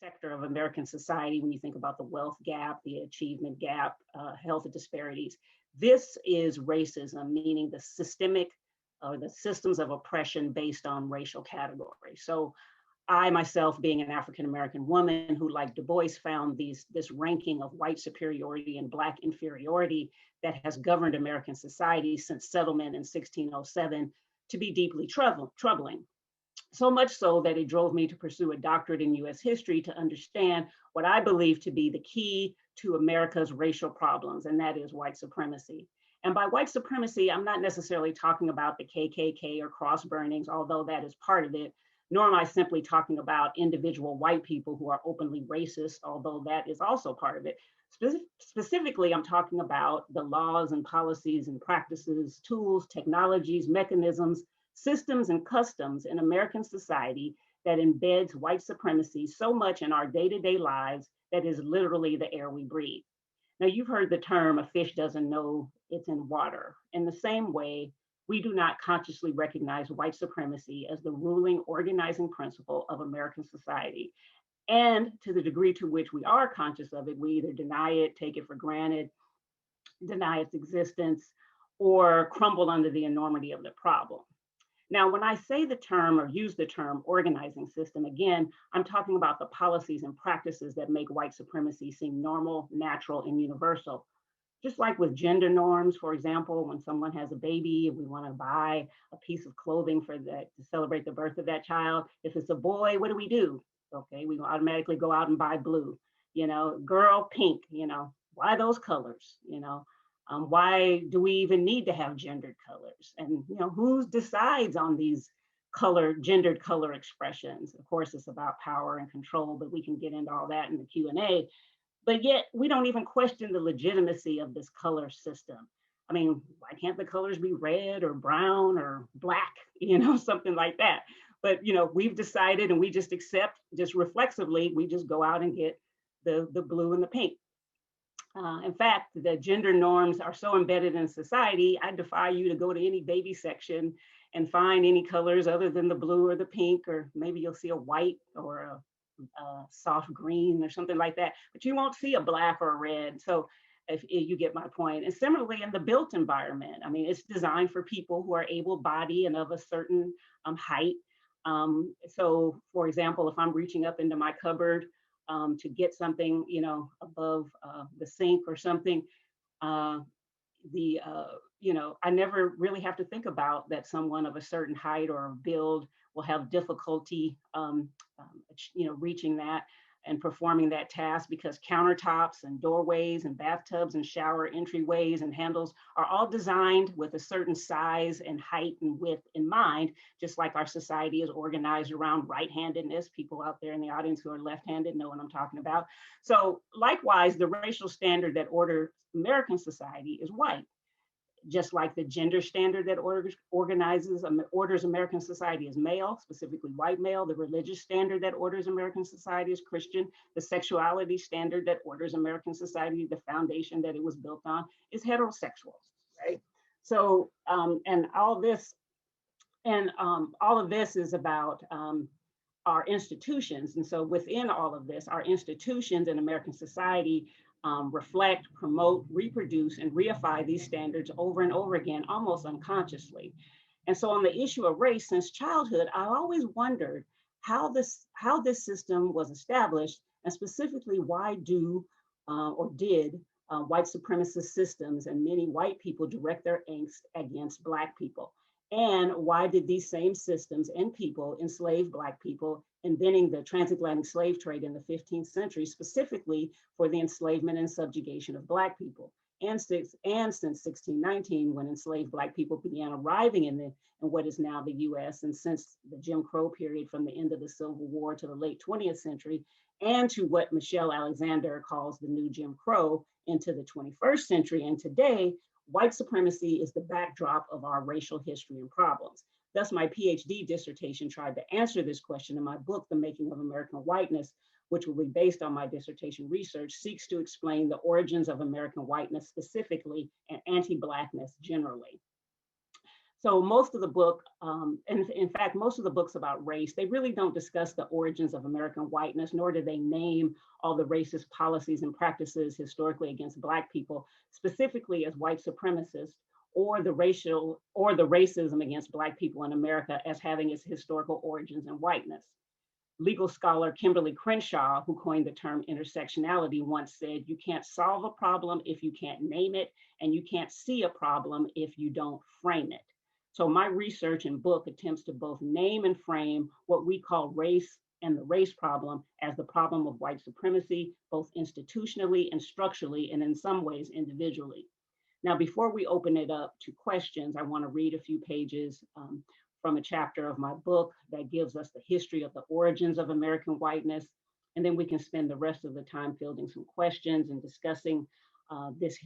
sector of American society when you think about the wealth gap, the achievement gap, health disparities. This is racism, meaning the systemic or the systems of oppression based on racial categories. So I myself, being an African-American woman who, like Du Bois, found this ranking of white superiority and Black inferiority that has governed American society since settlement in 1607 to be deeply troubling. So much so that it drove me to pursue a doctorate in US history to understand what I believe to be the key to America's racial problems, and that is white supremacy. And by white supremacy, I'm not necessarily talking about the KKK or cross burnings, although that is part of it, nor am I simply talking about individual white people who are openly racist, although that is also part of it. Specifically, I'm talking about the laws and policies and practices, tools, technologies, mechanisms, systems, and customs in American society that embeds white supremacy so much in our day-to-day lives that is literally the air we breathe. Now, you've heard the term, a fish doesn't know it's in water. In the same way, we do not consciously recognize white supremacy as the ruling organizing principle of American society. And to the degree to which we are conscious of it, we either deny it, take it for granted, deny its existence, or crumble under the enormity of the problem. Now, when I say the term or use the term organizing system, again, I'm talking about the policies and practices that make white supremacy seem normal, natural, and universal. Just like with gender norms, for example, when someone has a baby and we want to buy a piece of clothing for that to celebrate the birth of that child. If it's a boy, what do? Okay, we automatically go out and buy blue. You know, girl, pink. You know, why those colors? You know, why do we even need to have gendered colors? And you know, who decides on these gendered color expressions? Of course, it's about power and control, but we can get into all that in the Q&A. But yet we don't even question the legitimacy of this color system. I mean, why can't the colors be red or brown or black, you know, something like that? But, you know, we've decided and we just accept, just reflexively, we just go out and get the blue and the pink. In fact, the gender norms are so embedded in society, I defy you to go to any baby section and find any colors other than the blue or the pink, or maybe you'll see a white or a soft green or something like that, but you won't see a black or a red. So if you get my point. And similarly in the built environment, I mean, it's designed for people who are able-bodied and of a certain height. So for example, if I'm reaching up into my cupboard to get something, you know, above the sink or something, you know, I never really have to think about that someone of a certain height or build will have difficulty, you know, reaching that and performing that task, because countertops and doorways and bathtubs and shower entryways and handles are all designed with a certain size and height and width in mind, just like our society is organized around right-handedness. People out there in the audience who are left-handed know what I'm talking about. So likewise, the racial standard that orders American society is white. Just like the gender standard that orders American society is male, specifically white male, the religious standard that orders American society is Christian, the sexuality standard that orders American society, the foundation that it was built on, is heterosexual, right? So, and all of this is about our institutions. And so within all of this, our institutions in American society reflect, promote, reproduce, and reify these standards over and over again, almost unconsciously. And so on the issue of race, since childhood, I always wondered how this system was established, and specifically why did white supremacist systems and many white people direct their angst against Black people? And why did these same systems and people enslave Black people, inventing the transatlantic slave trade in the 15th century, specifically for the enslavement and subjugation of Black people? And since 1619, when enslaved Black people began arriving in what is now the US, and since the Jim Crow period from the end of the Civil War to the late 20th century, and to what Michelle Alexander calls the new Jim Crow into the 21st century and today, white supremacy is the backdrop of our racial history and problems. Thus, my PhD dissertation tried to answer this question, and my book, The Making of American Whiteness, which will be based on my dissertation research, seeks to explain the origins of American whiteness specifically and anti-Blackness generally. So most of the book, and in fact, most of the books about race, they really don't discuss the origins of American whiteness, nor do they name all the racist policies and practices historically against Black people, specifically as white supremacists, or the racism against Black people in America as having its historical origins in whiteness. Legal scholar Kimberly Crenshaw, who coined the term intersectionality, once said, "You can't solve a problem if you can't name it, and you can't see a problem if you don't frame it." So my research and book attempts to both name and frame what we call race and the race problem as the problem of white supremacy, both institutionally and structurally, and in some ways individually. Now, before we open it up to questions, I want to read a few pages from a chapter of my book that gives us the history of the origins of American whiteness. And then we can spend the rest of the time fielding some questions and discussing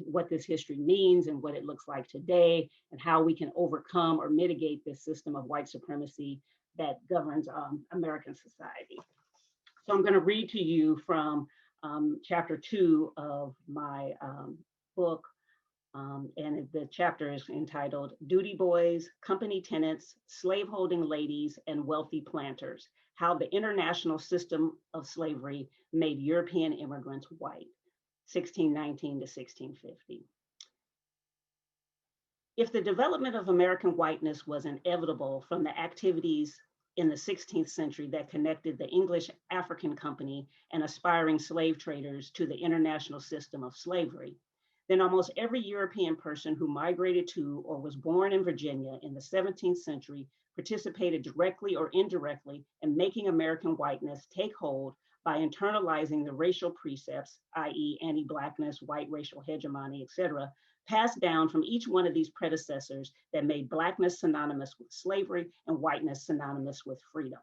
what this history means and what it looks like today, and how we can overcome or mitigate this system of white supremacy that governs American society. So I'm going to read to you from chapter 2 of my book, and the chapter is entitled "Duty Boys, Company Tenants, Slaveholding Ladies, and Wealthy Planters: How the International System of Slavery Made European Immigrants White, 1619 to 1650. If the development of American whiteness was inevitable from the activities in the 16th century that connected the English African Company and aspiring slave traders to the international system of slavery, then almost every European person who migrated to or was born in Virginia in the 17th century participated directly or indirectly in making American whiteness take hold by internalizing the racial precepts, i.e. anti-Blackness, white racial hegemony, etc., passed down from each one of these predecessors that made Blackness synonymous with slavery and whiteness synonymous with freedom.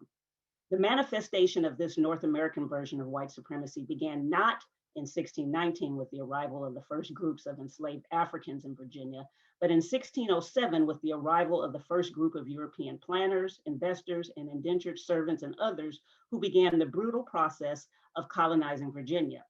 The manifestation of this North American version of white supremacy began not in 1619 with the arrival of the first groups of enslaved Africans in Virginia, but in 1607 with the arrival of the first group of European planters, investors, and indentured servants and others who began the brutal process of colonizing Virginia.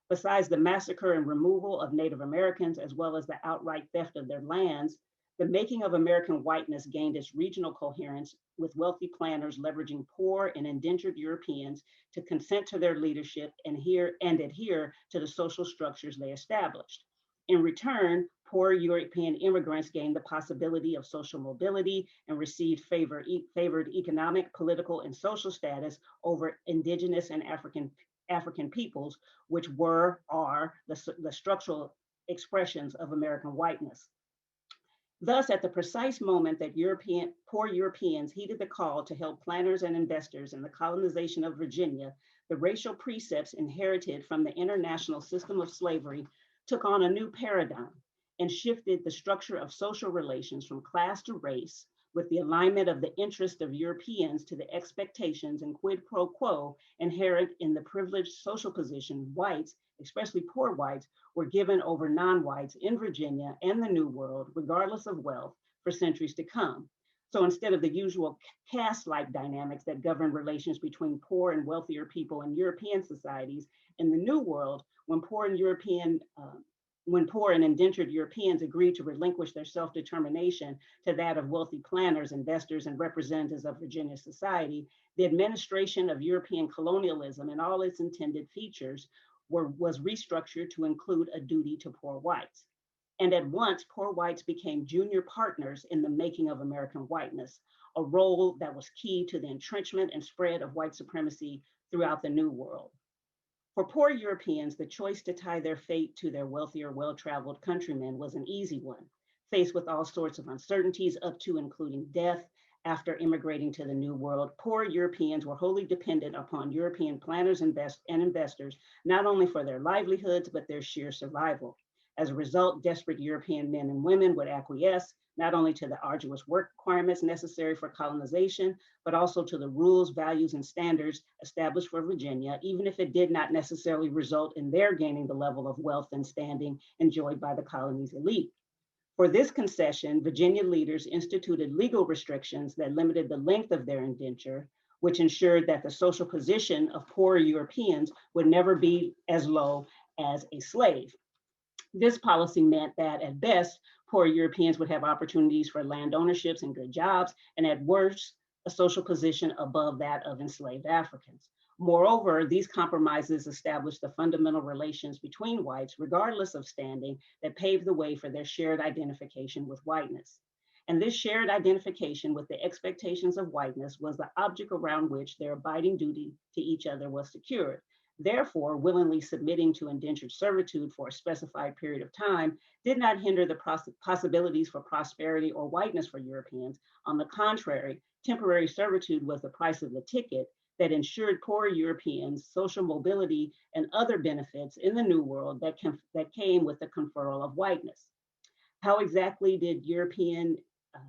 Besides the massacre and removal of Native Americans, as well as the outright theft of their lands, the making of American whiteness gained its regional coherence with wealthy planters leveraging poor and indentured Europeans to consent to their leadership and adhere to the social structures they established. In return, poor European immigrants gained the possibility of social mobility and received favored economic, political, and social status over indigenous and African peoples, which are the structural expressions of American whiteness. Thus, at the precise moment that poor Europeans heeded the call to help planters and investors in the colonization of Virginia, the racial precepts inherited from the international system of slavery took on a new paradigm and shifted the structure of social relations from class to race, with the alignment of the interest of Europeans to the expectations and quid pro quo inherent in the privileged social position whites, especially poor whites, were given over non-whites in Virginia and the New World, regardless of wealth, for centuries to come. So instead of the usual caste-like dynamics that govern relations between poor and wealthier people in European societies, in the New World, when poor and indentured Europeans agreed to relinquish their self-determination to that of wealthy planters, investors, and representatives of Virginia society, the administration of European colonialism and all its intended features was restructured to include a duty to poor whites. And at once, poor whites became junior partners in the making of American whiteness, a role that was key to the entrenchment and spread of white supremacy throughout the New World. For poor Europeans, the choice to tie their fate to their wealthier, well-traveled countrymen was an easy one, faced with all sorts of uncertainties up to including death. After immigrating to the New World, poor Europeans were wholly dependent upon European planters and investors, not only for their livelihoods, but their sheer survival. As a result, desperate European men and women would acquiesce not only to the arduous work requirements necessary for colonization, but also to the rules, values, and standards established for Virginia, even if it did not necessarily result in their gaining the level of wealth and standing enjoyed by the colony's elite. For this concession, Virginia leaders instituted legal restrictions that limited the length of their indenture, which ensured that the social position of poor Europeans would never be as low as a slave. This policy meant that, at best, Poor Europeans would have opportunities for land ownerships and good jobs, and at worst, a social position above that of enslaved Africans. Moreover, these compromises established the fundamental relations between whites, regardless of standing, that paved the way for their shared identification with whiteness. And this shared identification with the expectations of whiteness was the object around which their abiding duty to each other was secured. Therefore, willingly submitting to indentured servitude for a specified period of time did not hinder the possibilities for prosperity or whiteness for Europeans. On the contrary, temporary servitude was the price of the ticket that ensured poor Europeans social mobility and other benefits in the New World that came with the conferral of whiteness. How exactly did European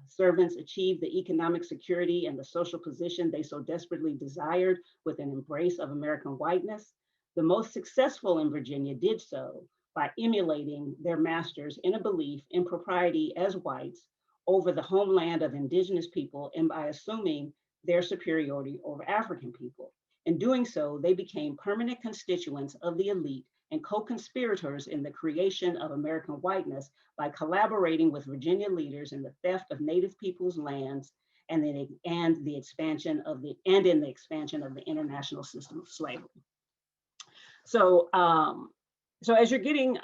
servants achieve the economic security and the social position they so desperately desired with an embrace of American whiteness? The most successful in Virginia did so by emulating their masters in a belief in propriety as whites over the homeland of indigenous people and by assuming their superiority over African people. In doing so, they became permanent constituents of the elite and co-conspirators in the creation of American whiteness by collaborating with Virginia leaders in the theft of Native people's lands and in the expansion of the international system of slavery. So, so as you're getting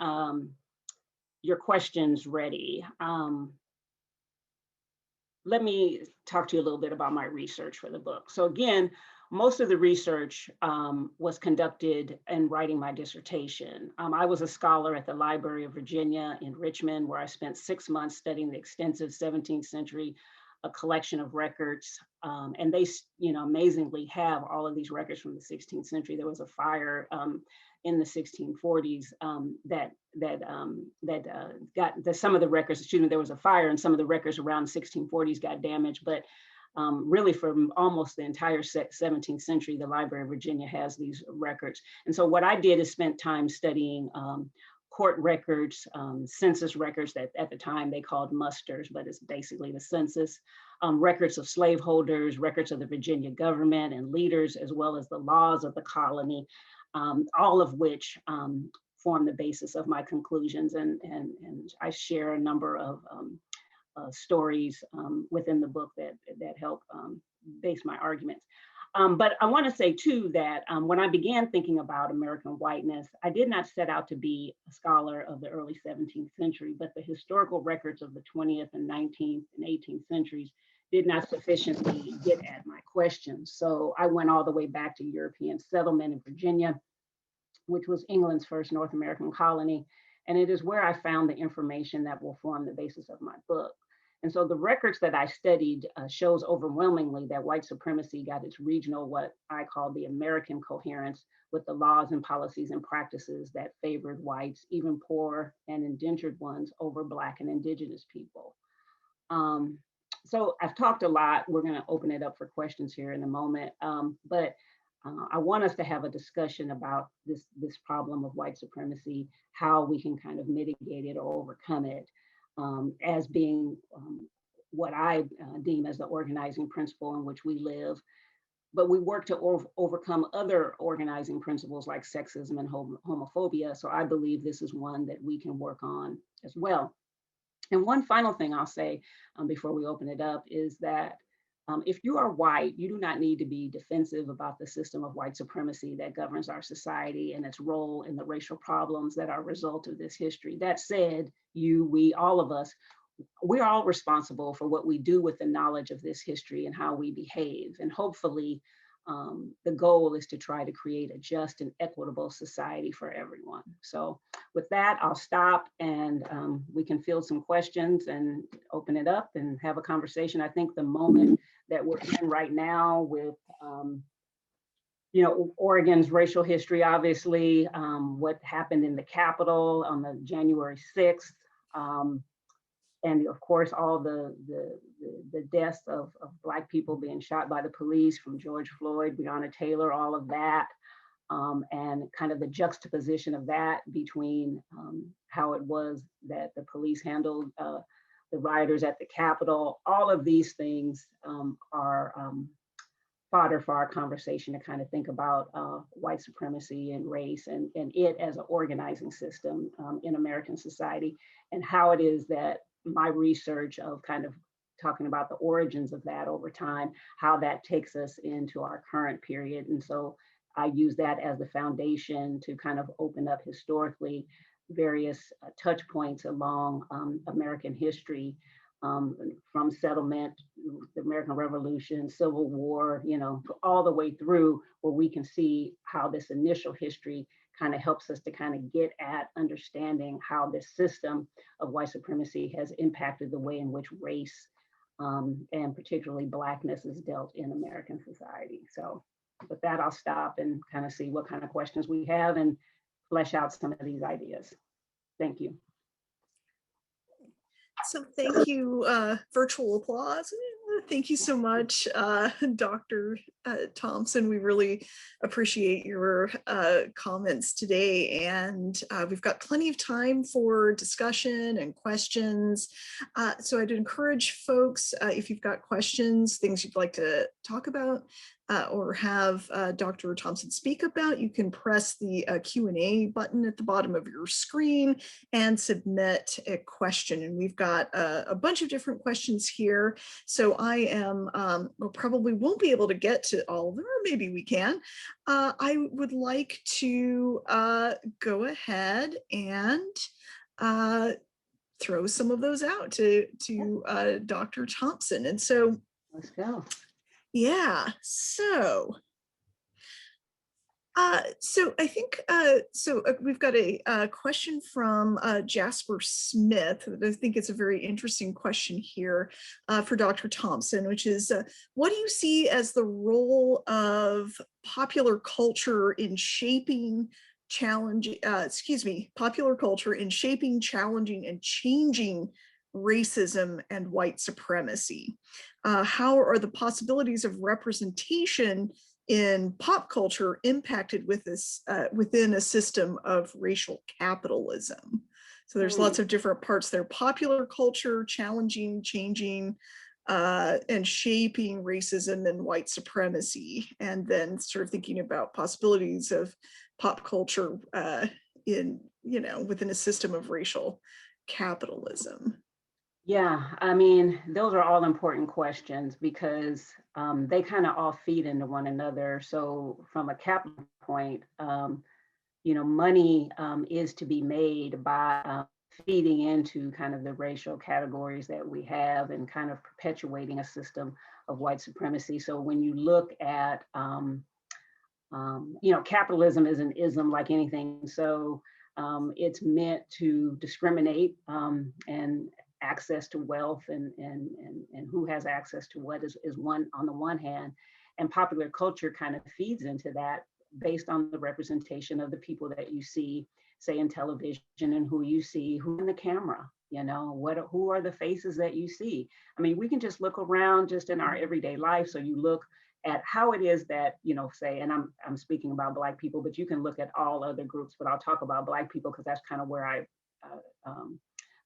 your questions ready, let me talk to you a little bit about my research for the book. So again, most of the research was conducted in writing my dissertation. I was a scholar at the Library of Virginia in Richmond, where I spent 6 months studying the extensive 17th century collection of records. And they, amazingly have all of these records from the 16th century. There was a fire in the 1640s some of the records, there was a fire and some of the records around the 1640s got damaged, but really from almost the entire 17th century, the Library of Virginia has these records. And so what I did is spent time studying court records, census records that at the time they called musters, but it's basically the census, records of slaveholders, records of the Virginia government and leaders, as well as the laws of the colony, all of which form the basis of my conclusions. And I share a number of stories within the book that help base my arguments. But I want to say too that when I began thinking about American whiteness, I did not set out to be a scholar of the early 17th century, but the historical records of the 20th and 19th and 18th centuries did not sufficiently get at my questions. So I went all the way back to European settlement in Virginia, which was England's first North American colony. And it is where I found the information that will form the basis of my book. And so the records that I studied shows overwhelmingly that white supremacy got its regional, what I call the American coherence, with the laws and policies and practices that favored whites, even poor and indentured ones, over Black and indigenous people. So I've talked a lot. We're going to open it up for questions here in a moment. But I want us to have a discussion about this problem of white supremacy, how we can kind of mitigate it or overcome it. As being what I deem as the organizing principle in which we live. But we work to overcome other organizing principles like sexism and homophobia. So I believe this is one that we can work on as well. And one final thing I'll say before we open it up is that if you are white, you do not need to be defensive about the system of white supremacy that governs our society and its role in the racial problems that are a result of this history. That said, we, all of us, we're all responsible for what we do with the knowledge of this history and how we behave. And hopefully, the goal is to try to create a just and equitable society for everyone. So with that, I'll stop and we can field some questions and open it up and have a conversation. I think the moment that we're in right now with, Oregon's racial history, obviously, what happened in the Capitol on the January 6th, and of course, all the deaths of Black people being shot by the police, from George Floyd, Breonna Taylor, all of that, and kind of the juxtaposition of that between how it was that the police handled the rioters at the Capitol. All of these things are fodder for our conversation to kind of think about white supremacy and race and it as an organizing system in American society, and how it is that my research of kind of talking about the origins of that over time, how that takes us into our current period. And so I use that as the foundation to kind of open up historically various touch points along American history, from settlement, the American Revolution, Civil War, all the way through, where we can see how this initial history kind of helps us to kind of get at understanding how this system of white supremacy has impacted the way in which race, and particularly Blackness, is dealt in American society. So with that, I'll stop and kind of see what kind of questions we have and flesh out some of these ideas. Thank you. So thank you, virtual applause. Thank you so much, Dr. Thompson. We really appreciate your comments today, and we've got plenty of time for discussion and questions. So I'd encourage folks, if you've got questions, things you'd like to talk about, or have Dr. Thompson speak about, you can press the Q&A button at the bottom of your screen and submit a question. And we've got a bunch of different questions here. So I am, well, probably won't be able to get to all of them, or maybe we can. I would like to go ahead and throw some of those out to Dr. Thompson. And so let's go. Yeah, so I think, we've got a question from Jasper Smith. I think it's a very interesting question here for Dr. Thompson, which is, what do you see as the role of popular culture in shaping, challenging, popular culture in shaping, challenging, and changing racism and white supremacy? How are the possibilities of representation in pop culture impacted with this within a system of racial capitalism? So there's lots of different parts there: popular culture, challenging, changing, and shaping racism and white supremacy, and then sort of thinking about possibilities of pop culture in, within a system of racial capitalism. Yeah, I mean, those are all important questions because they kind of all feed into one another. So from a capital point, money is to be made by feeding into kind of the racial categories that we have and kind of perpetuating a system of white supremacy. So when you look at, capitalism is an ism like anything. So it's meant to discriminate and access to wealth and who has access to what is one on the one hand, and popular culture kind of feeds into that based on the representation of the people that you see, say in television, and who you see, who in the camera, who are the faces that you see. I mean, we can just look around just in our everyday life. So you look at how it is that, say, and I'm speaking about Black people, but you can look at all other groups, but I'll talk about Black people because that's kind of where I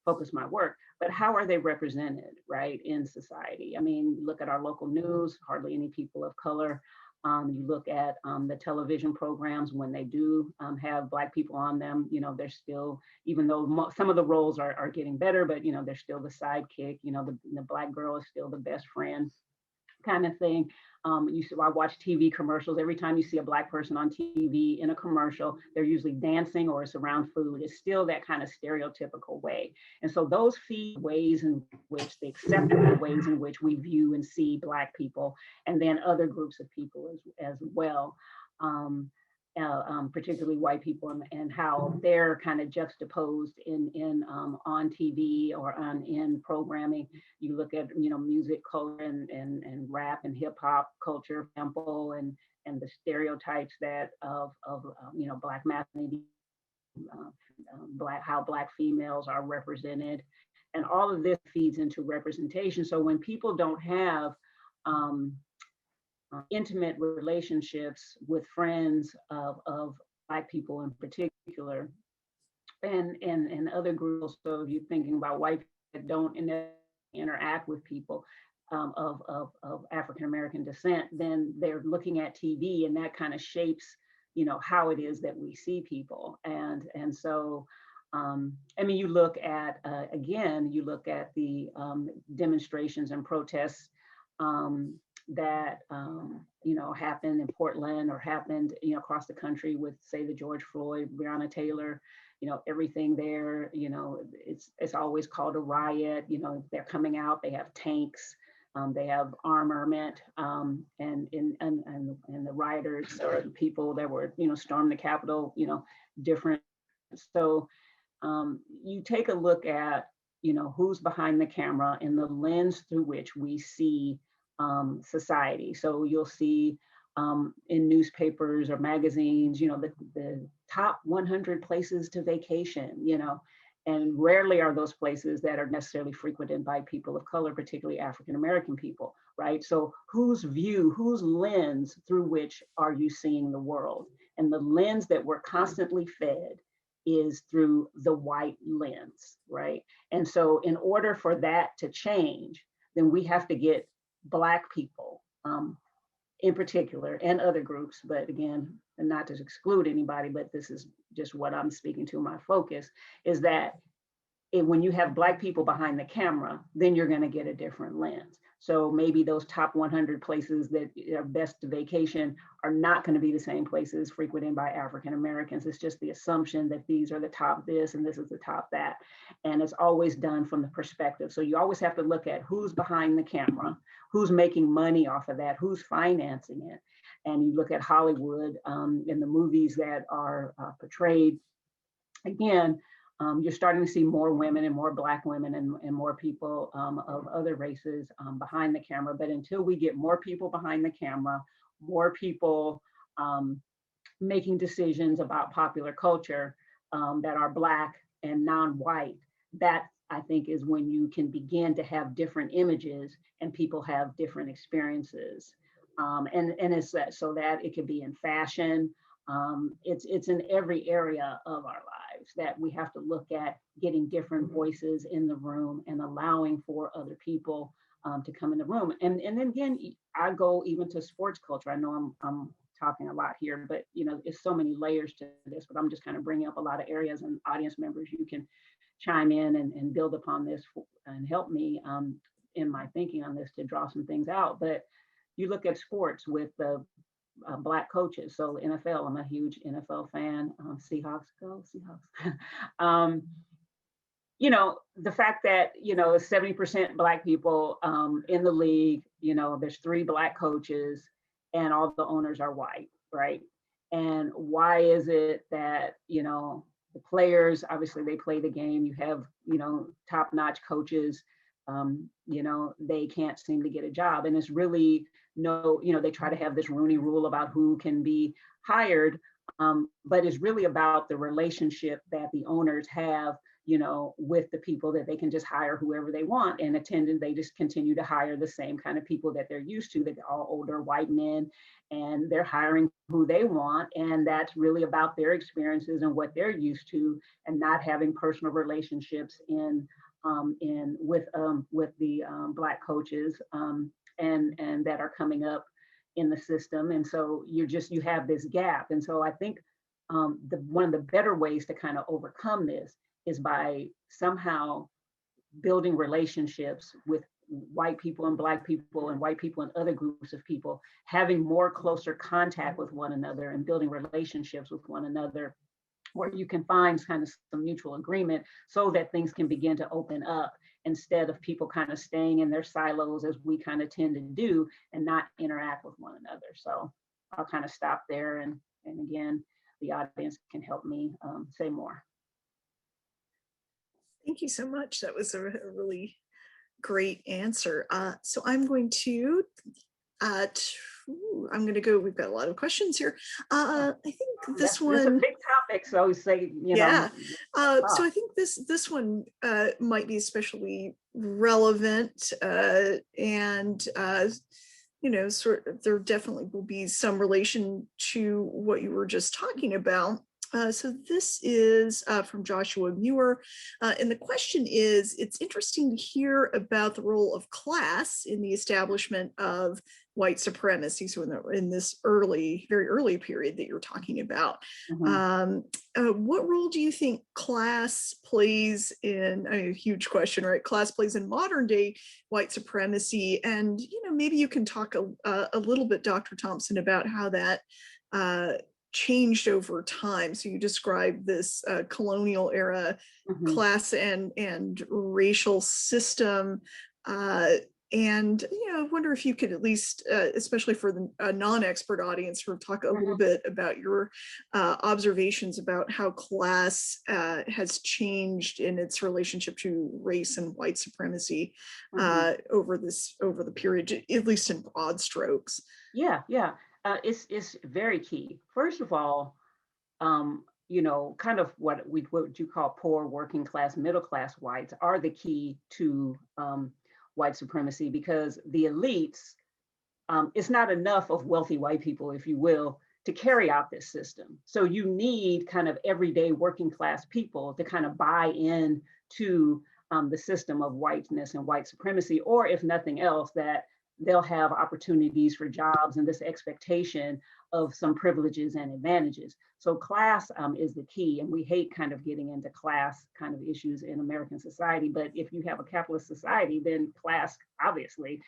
focus my work. But how are they represented, right, in society? I mean, look at our local news, hardly any people of color. You look at the television programs, when they do have Black people on them, they're still, even though some of the roles are getting better, but, they're still the sidekick, the Black girl is still the best friend kind of thing. I watch TV commercials. Every time you see a Black person on TV in a commercial, they're usually dancing or it's around food. It's still that kind of stereotypical way. And so those feed ways in which the acceptable ways in which we view and see Black people, and then other groups of people as well. Particularly white people, and how they're kind of juxtaposed in on TV or in programming. You look at music culture and rap and hip hop culture, example, and the stereotypes that of Black masculinity, how Black females are represented, and all of this feeds into representation. So when people don't have intimate relationships with friends of Black people in particular, and other groups. So if you're thinking about white people that don't interact with people of African American descent, then they're looking at TV, and that kind of shapes how it is that we see people. And so I mean, you look at, again, you look at the demonstrations and protests that, you know, happened in Portland or happened, you know, across the country with, say, the George Floyd, Breonna Taylor, you know, everything there, you know, it's always called a riot. You know, they're coming out, they have tanks, they have armament, and the rioters or the people that were, you know, stormed the Capitol, you know, different. So you take a look at, you know, who's behind the camera and the lens through which we see society. So you'll see in newspapers or magazines, you know, the top 100 places to vacation, you know, and rarely are those places that are necessarily frequented by people of color, particularly African American people, right? So whose view, whose lens through which are you seeing the world? And the lens that we're constantly fed is through the white lens, right? And so in order for that to change, then we have to get Black people in particular, and other groups, but again, and not to exclude anybody, but this is just what I'm speaking to, my focus, is that when you have Black people behind the camera, then you're going to get a different lens. So maybe those top 100 places that are best to vacation are not going to be the same places frequented by African Americans. It's just the assumption that these are the top this and this is the top that. And it's always done from the perspective. So you always have to look at who's behind the camera, who's making money off of that, who's financing it. And you look at Hollywood in the movies that are portrayed, again, you're starting to see more women and more Black women and more people of other races behind the camera. But until we get more people behind the camera, more people making decisions about popular culture that are Black and non-white, that I think is when you can begin to have different images and people have different experiences. And it's that, so that it could be in fashion. It's in every area of our lives that we have to look at getting different voices in the room and allowing for other people to come in the room. And then again, I go even to sports culture. I know I'm talking a lot here, but you know, there's so many layers to this, but I'm just kind of bringing up a lot of areas, and audience members, you can chime in and build upon this and help me in my thinking on this to draw some things out. But you look at sports with the Black coaches. So NFL, I'm a huge NFL fan. Seahawks, go Seahawks. You know, the fact that, you know, 70% Black people in the league, you know, there's 3 Black coaches and all the owners are white, right? And why is it that, you know, the players, obviously they play the game, you have, you know, top-notch coaches, you know, they can't seem to get a job. And it's really no, you know, they try to have this Rooney Rule about who can be hired, but it's really about the relationship that the owners have, you know, with the people, that they can just hire whoever they want. And attendant, they just continue to hire the same kind of people that they're used to, that they're all older white men, and they're hiring who they want. And that's really about their experiences and what they're used to, and not having personal relationships with the Black coaches and that are coming up in the system. And so you have this gap. And so I think one of the better ways to kind of overcome this is by somehow building relationships with white people and Black people and white people and other groups of people, having more closer contact with one another and building relationships with one another, where you can find kind of some mutual agreement so that things can begin to open up, instead of people kind of staying in their silos as we kind of tend to do and not interact with one another. So I'll kind of stop there, and again, the audience can help me say more. Thank you so much. That was a really great answer. So I'm going to go, we've got a lot of questions here. I think this one, it's a big topic, so say, you know. So I I think this one might be especially relevant, and you know, there definitely will be some relation to what you were just talking about. So this is from Joshua Muir. And the question is, it's interesting to hear about the role of class in the establishment of white supremacy. So in this very early period that you're talking about, what role do you think class plays in, a huge question, right? Class plays in modern day white supremacy. And, maybe you can talk a little bit, Dr. Thompson, about how that changed over time. So you described this colonial era class and racial system. And I wonder if you could at least, especially for the non-expert audience, sort of talk a little bit about your observations about how class has changed in its relationship to race and white supremacy over the period, at least in broad strokes. Yeah. It's very key. First of all, kind of what you call poor, working class, middle class whites are the key to white supremacy, because the elites, it's not enough of wealthy white people, if you will, to carry out this system. So you need kind of everyday working class people to kind of buy in to the system of whiteness and white supremacy, or if nothing else, that they'll have opportunities for jobs and this expectation of some privileges and advantages. So class is the key, and we hate kind of getting into class kind of issues in American society, but if you have a capitalist society, then class obviously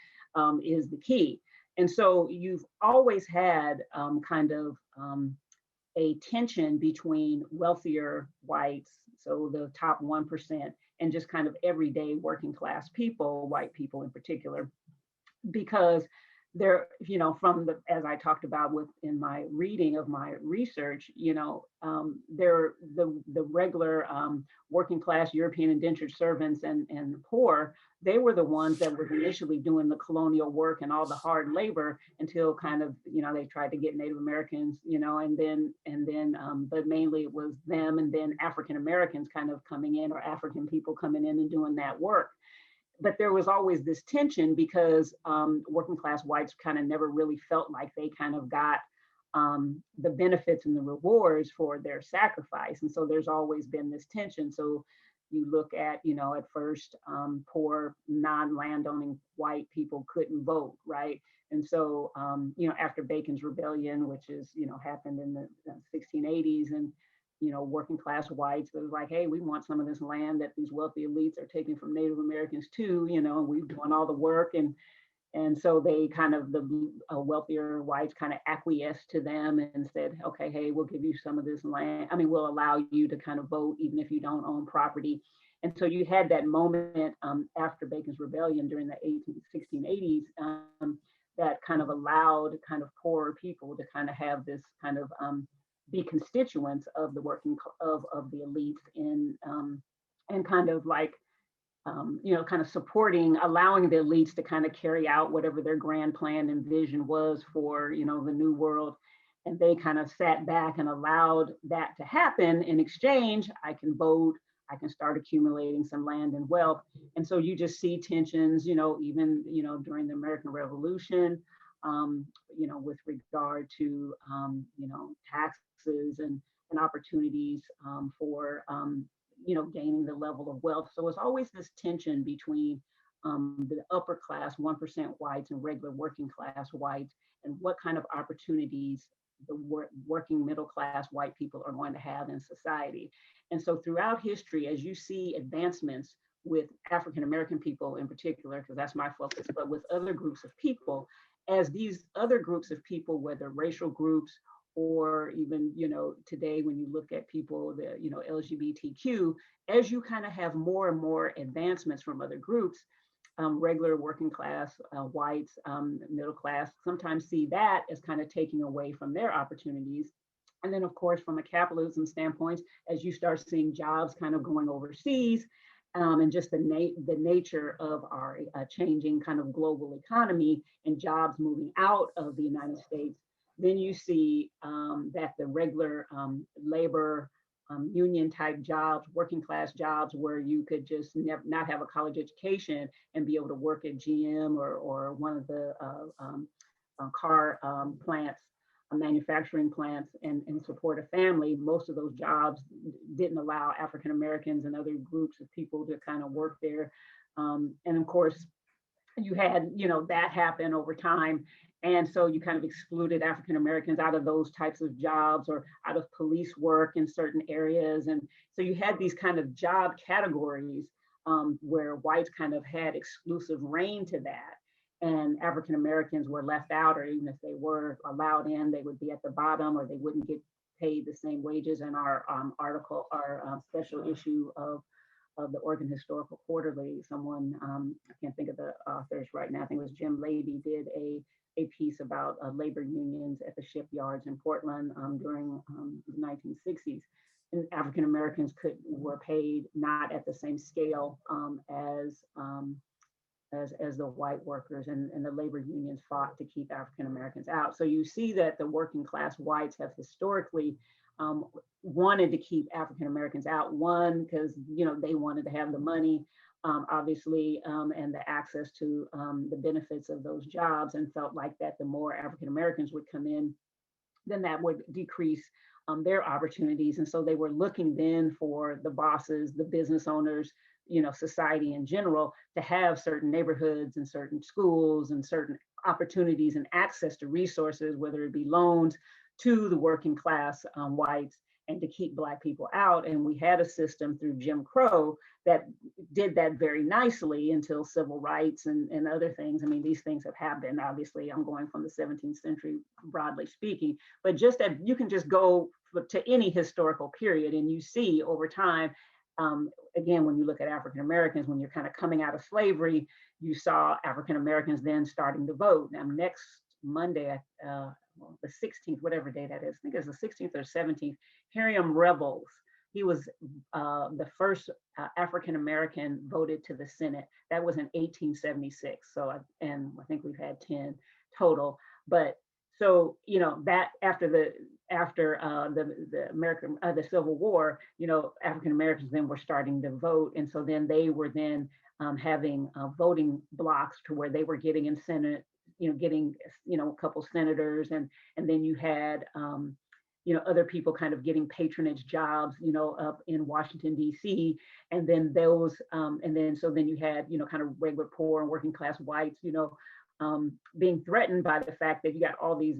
is the key. And so you've always had kind of a tension between wealthier whites, so the top 1%, and just kind of everyday working class people, white people in particular, because they're, as I talked about in my reading of my research, they're the regular working class European indentured servants and poor. They were the ones that were initially doing the colonial work and all the hard labor until kind of, they tried to get Native Americans, and then, but mainly it was them, and then African Americans kind of coming in, or African people coming in and doing that work. But there was always this tension because working class whites kind of never really felt like they kind of got the benefits and the rewards for their sacrifice. And so there's always been this tension. So you look at, at first, poor non-landowning white people couldn't vote, right? And so, after Bacon's Rebellion, which is, happened in the 1680s, and working class whites, it was like, hey, we want some of this land that these wealthy elites are taking from Native Americans too, and we've done all the work. And so they kind of, the wealthier whites kind of acquiesced to them and said, okay, hey, we'll give you some of this land. I mean, we'll allow you to kind of vote even if you don't own property. And so you had that moment after Bacon's Rebellion during the 1680s that kind of allowed kind of poorer people to kind of have this kind of be constituents of the working of the elites in and kind of like kind of supporting, allowing the elites to kind of carry out whatever their grand plan and vision was for the new world. And they kind of sat back and allowed that to happen. In exchange, I can vote, I can start accumulating some land and wealth. And so you just see tensions, even during the American Revolution, with regard to taxes and opportunities for gaining the level of wealth. So it's always this tension between the upper class 1% whites and regular working class whites, and what kind of opportunities the working middle class white people are going to have in society. And so throughout history, as you see advancements with African American people in particular, because that's my focus, but with other groups of people, as these other groups of people, whether racial groups or even, today when you look at people, the, LGBTQ, as you kind of have more and more advancements from other groups, regular working class whites, middle class, sometimes see that as kind of taking away from their opportunities. And then, of course, from a capitalism standpoint, as you start seeing jobs kind of going overseas, and just the nature of our changing kind of global economy and jobs moving out of the United States, then you see that the regular labor union type jobs, working class jobs, where you could just not have a college education and be able to work at GM or one of the car plants, manufacturing plants and support a family, most of those jobs didn't allow African Americans and other groups of people to kind of work there. And of course, you had, that happen over time. And so you kind of excluded African Americans out of those types of jobs or out of police work in certain areas. And so you had these kind of job categories where whites kind of had exclusive reign to that. And African Americans were left out, or even if they were allowed in, they would be at the bottom, or they wouldn't get paid the same wages. In our article, our special issue of the Oregon Historical Quarterly, someone, I can't think of the authors right now, I think it was Jim Levy, did a piece about labor unions at the shipyards in Portland during the 1960s. And African Americans were paid not at the same scale as the white workers, and the labor unions fought to keep African Americans out. So you see that the working class whites have historically wanted to keep African Americans out. One, because they wanted to have the money, obviously, and the access to the benefits of those jobs, and felt like that the more African Americans would come in, then that would decrease their opportunities. And so they were looking then for the bosses, the business owners, society in general, to have certain neighborhoods and certain schools and certain opportunities and access to resources, whether it be loans to the working class whites, and to keep Black people out. And we had a system through Jim Crow that did that very nicely until civil rights and other things. I mean, these things have happened. Obviously, I'm going from the 17th century, broadly speaking, but just that you can just go to any historical period and you see over time, again, when you look at African Americans, when you're kind of coming out of slavery, you saw African Americans then starting to vote. Now, next Monday, the 16th, whatever day that is, I think it's the 16th or 17th, Herium Rebels. He was the first African American voted to the Senate. That was in 1876. So, and I think we've had 10 total. But so, that after the American the Civil War, African Americans then were starting to vote, and so then they were then having voting blocks to where they were getting in Senate, getting a couple senators, and then you had other people kind of getting patronage jobs, up in Washington D.C. and then those and then so then you had kind of regular poor and working class whites, being threatened by the fact that you got all these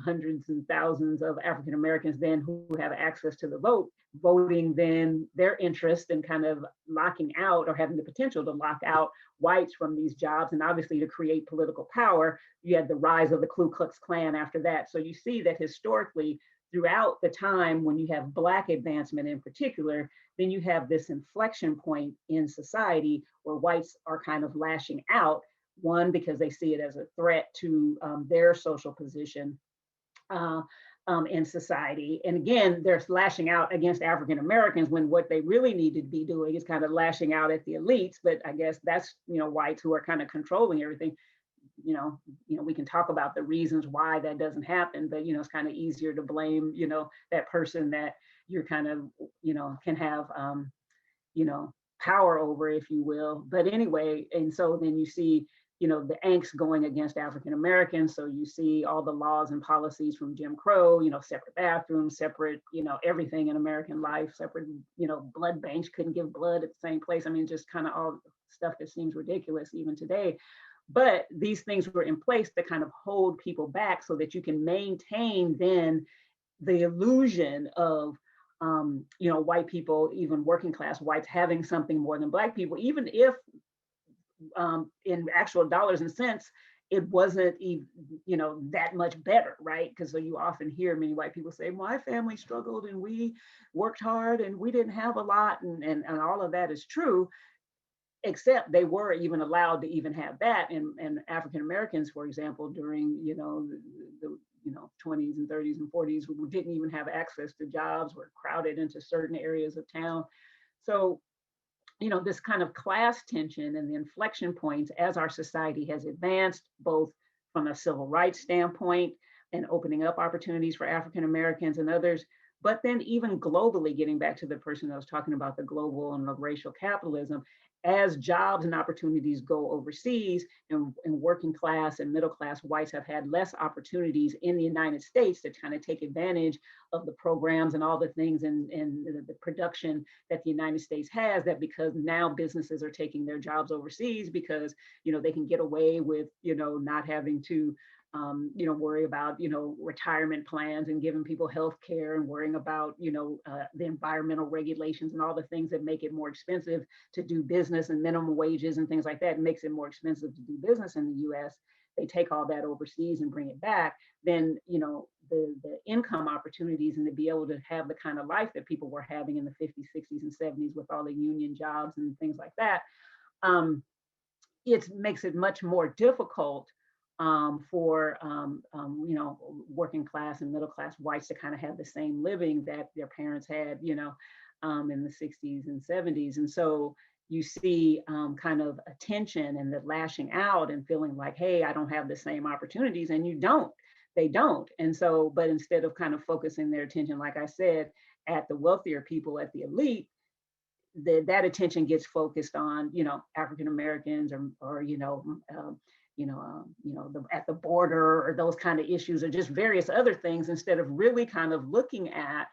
hundreds and thousands of African Americans then who have access to the vote, voting then their interest and kind of locking out or having the potential to lock out whites from these jobs, and obviously to create political power. You had the rise of the Ku Klux Klan after that. So you see that historically throughout the time when you have Black advancement in particular, then you have this inflection point in society where whites are kind of lashing out, one, because they see it as a threat to their social position in society. And again, they're lashing out against African Americans when what they really need to be doing is kind of lashing out at the elites. But I guess that's, whites who are kind of controlling everything. We can talk about the reasons why that doesn't happen, but, it's kind of easier to blame, that person that you're kind of, can have, power over, if you will. But anyway, and so then you see, the angst going against African Americans. So you see all the laws and policies from Jim Crow, separate bathrooms, separate, everything in American life, separate, blood banks, couldn't give blood at the same place. I mean, just kind of all stuff that seems ridiculous even today. But these things were in place to kind of hold people back so that you can maintain then the illusion of, white people, even working class whites, having something more than Black people, even if in actual dollars and cents, it wasn't even, that much better, right? Because so you often hear many white people say, my family struggled and we worked hard and we didn't have a lot, and all of that is true, except they were even allowed to even have that. And African Americans, for example, during, the 20s and 30s and 40s, who didn't even have access to jobs, were crowded into certain areas of town. So this kind of class tension and the inflection points as our society has advanced, both from a civil rights standpoint and opening up opportunities for African Americans and others, But then even globally, getting back to the person that was talking about the global and the racial capitalism, as jobs and opportunities go overseas, and working class and middle class whites have had less opportunities in the United States to kind of take advantage of the programs and all the things and the production that the United States has, that because now businesses are taking their jobs overseas because, they can get away with, not having to worry about, retirement plans and giving people health care and worrying about, the environmental regulations and all the things that make it more expensive to do business, and minimum wages and things like that. It makes it more expensive to do business in the US. They take all that overseas and bring it back. Then, the income opportunities and to be able to have the kind of life that people were having in the 50s, 60s, and 70s with all the union jobs and things like that, it makes it much more difficult for working class and middle class whites to kind of have the same living that their parents had, in the 60s and 70s. And so you see kind of a tension and the lashing out and feeling like, hey, I don't have the same opportunities, and they don't. And so, but instead of kind of focusing their attention, like I said, at the wealthier people, at the elite, that attention gets focused on, African Americans or at the border, or those kind of issues, or just various other things, instead of really kind of looking at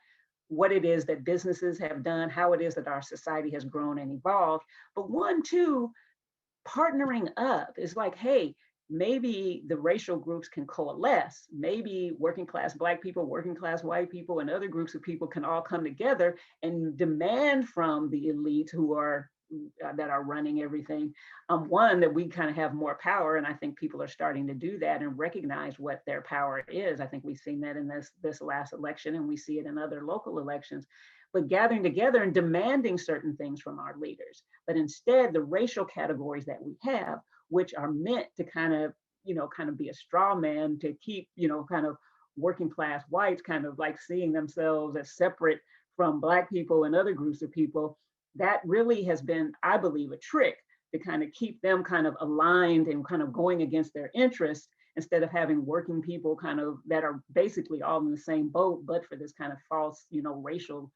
what it is that businesses have done, how it is that our society has grown and evolved. But partnering up is like, hey, maybe the racial groups can coalesce. Maybe working class Black people, working class white people, and other groups of people can all come together and demand from the elites who are that are running everything, one, that we kind of have more power. And I think people are starting to do that and recognize what their power is. I think we've seen that in this last election, and we see it in other local elections. But gathering together and demanding certain things from our leaders. But instead, the racial categories that we have, which are meant to kind of be a straw man to keep, kind of working class whites kind of like seeing themselves as separate from Black people and other groups of people, that really has been, I believe, a trick to kind of keep them kind of aligned and kind of going against their interests, instead of having working people kind of that are basically all in the same boat, but for this kind of false, racial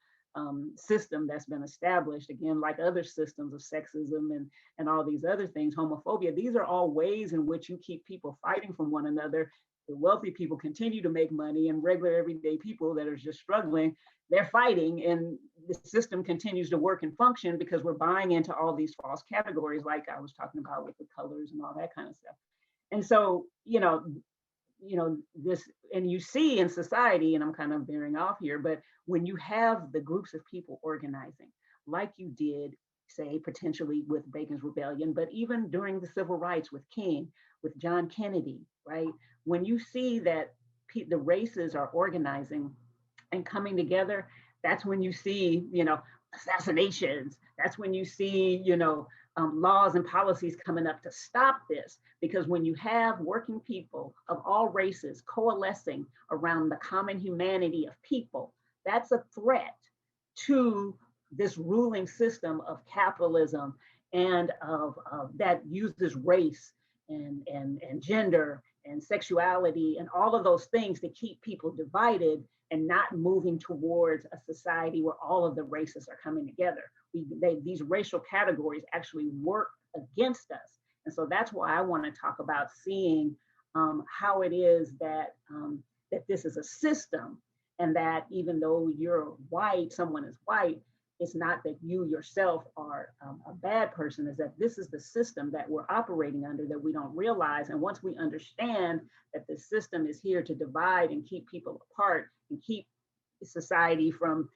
system that's been established, again, like other systems of sexism and all these other things, homophobia. These are all ways in which you keep people fighting from one another. The wealthy people continue to make money, and regular everyday people that are just struggling, they're fighting, and the system continues to work and function because we're buying into all these false categories, like I was talking about with the colors and all that kind of stuff. And so, this, and you see in society, and I'm kind of veering off here, but when you have the groups of people organizing, like you did, say, potentially with Bacon's Rebellion, but even during the civil rights with King, with John Kennedy, right? When you see that the races are organizing and coming together, that's when you see, assassinations. That's when you see, laws and policies coming up to stop this. Because when you have working people of all races coalescing around the common humanity of people, that's a threat to this ruling system of capitalism and of that uses race and gender and sexuality and all of those things to keep people divided and not moving towards a society where all of the races are coming together. These racial categories actually work against us. And so that's why I want to talk about seeing how it is that this is a system, and that even though you're white, someone is white, it's not that you yourself are a bad person, is that this is the system that we're operating under that we don't realize. And once we understand that the system is here to divide and keep people apart and keep society from,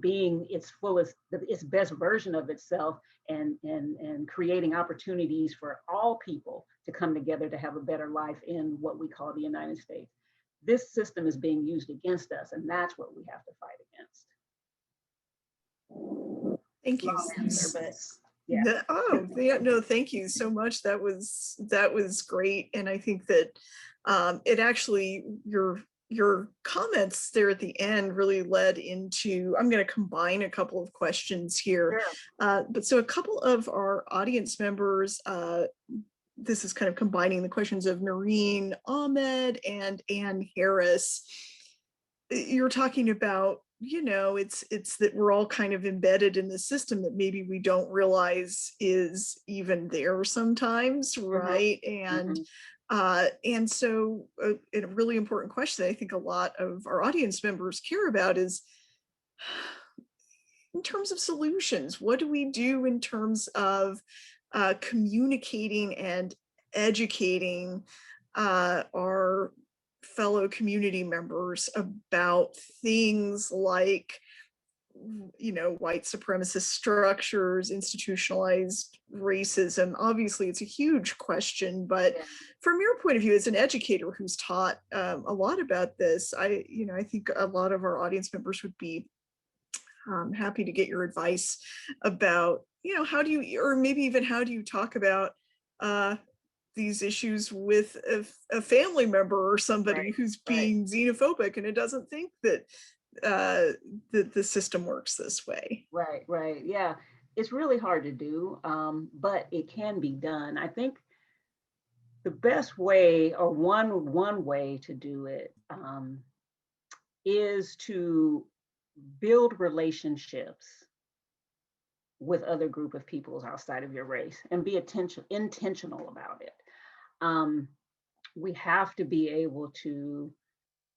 being its fullest, its best version of itself, and creating opportunities for all people to come together to have a better life in what we call the United States. This system is being used against us, and that's what we have to fight against. Thank you. Answer, but yeah. No, thank you so much. That was great. And I think that it actually, your comments there at the end really led into, I'm going to combine a couple of questions here. Sure. But so a couple of our audience members, this is kind of combining the questions of Noreen Ahmed and Ann Harris. You're talking about you know, it's that we're all kind of embedded in the system that maybe we don't realize is even there sometimes, Mhm, right? And mhm. so a really important question that I think a lot of our audience members care about is, in terms of solutions, what do we do in terms of communicating and educating our fellow community members about things like, you know, white supremacist structures, institutionalized racism? Obviously, it's a huge question, but Yeah. from your point of view as an educator who's taught a lot about this, I think a lot of our audience members would be happy to get your advice about, you know, how do you, or maybe even how do you talk about uh, these issues with a family member or somebody Right, who's right, being xenophobic and it doesn't think that that the system works this way. right, right. Yeah, it's really hard to do, but it can be done. I think the best way, or one way to do it, is to build relationships with other group of peoples outside of your race and be intentional about it. Um, we have to be able to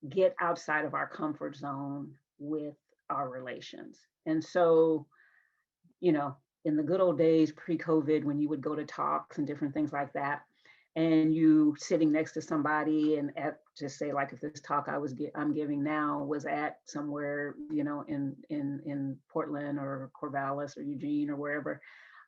get outside of our comfort zone with our relations. And so, you know, in the good old days pre-COVID, when you would go to talks and different things like that, and you sitting next to somebody, and at, just say, like, if this talk I'm giving now was at somewhere, you know, in Portland or Corvallis or Eugene or wherever,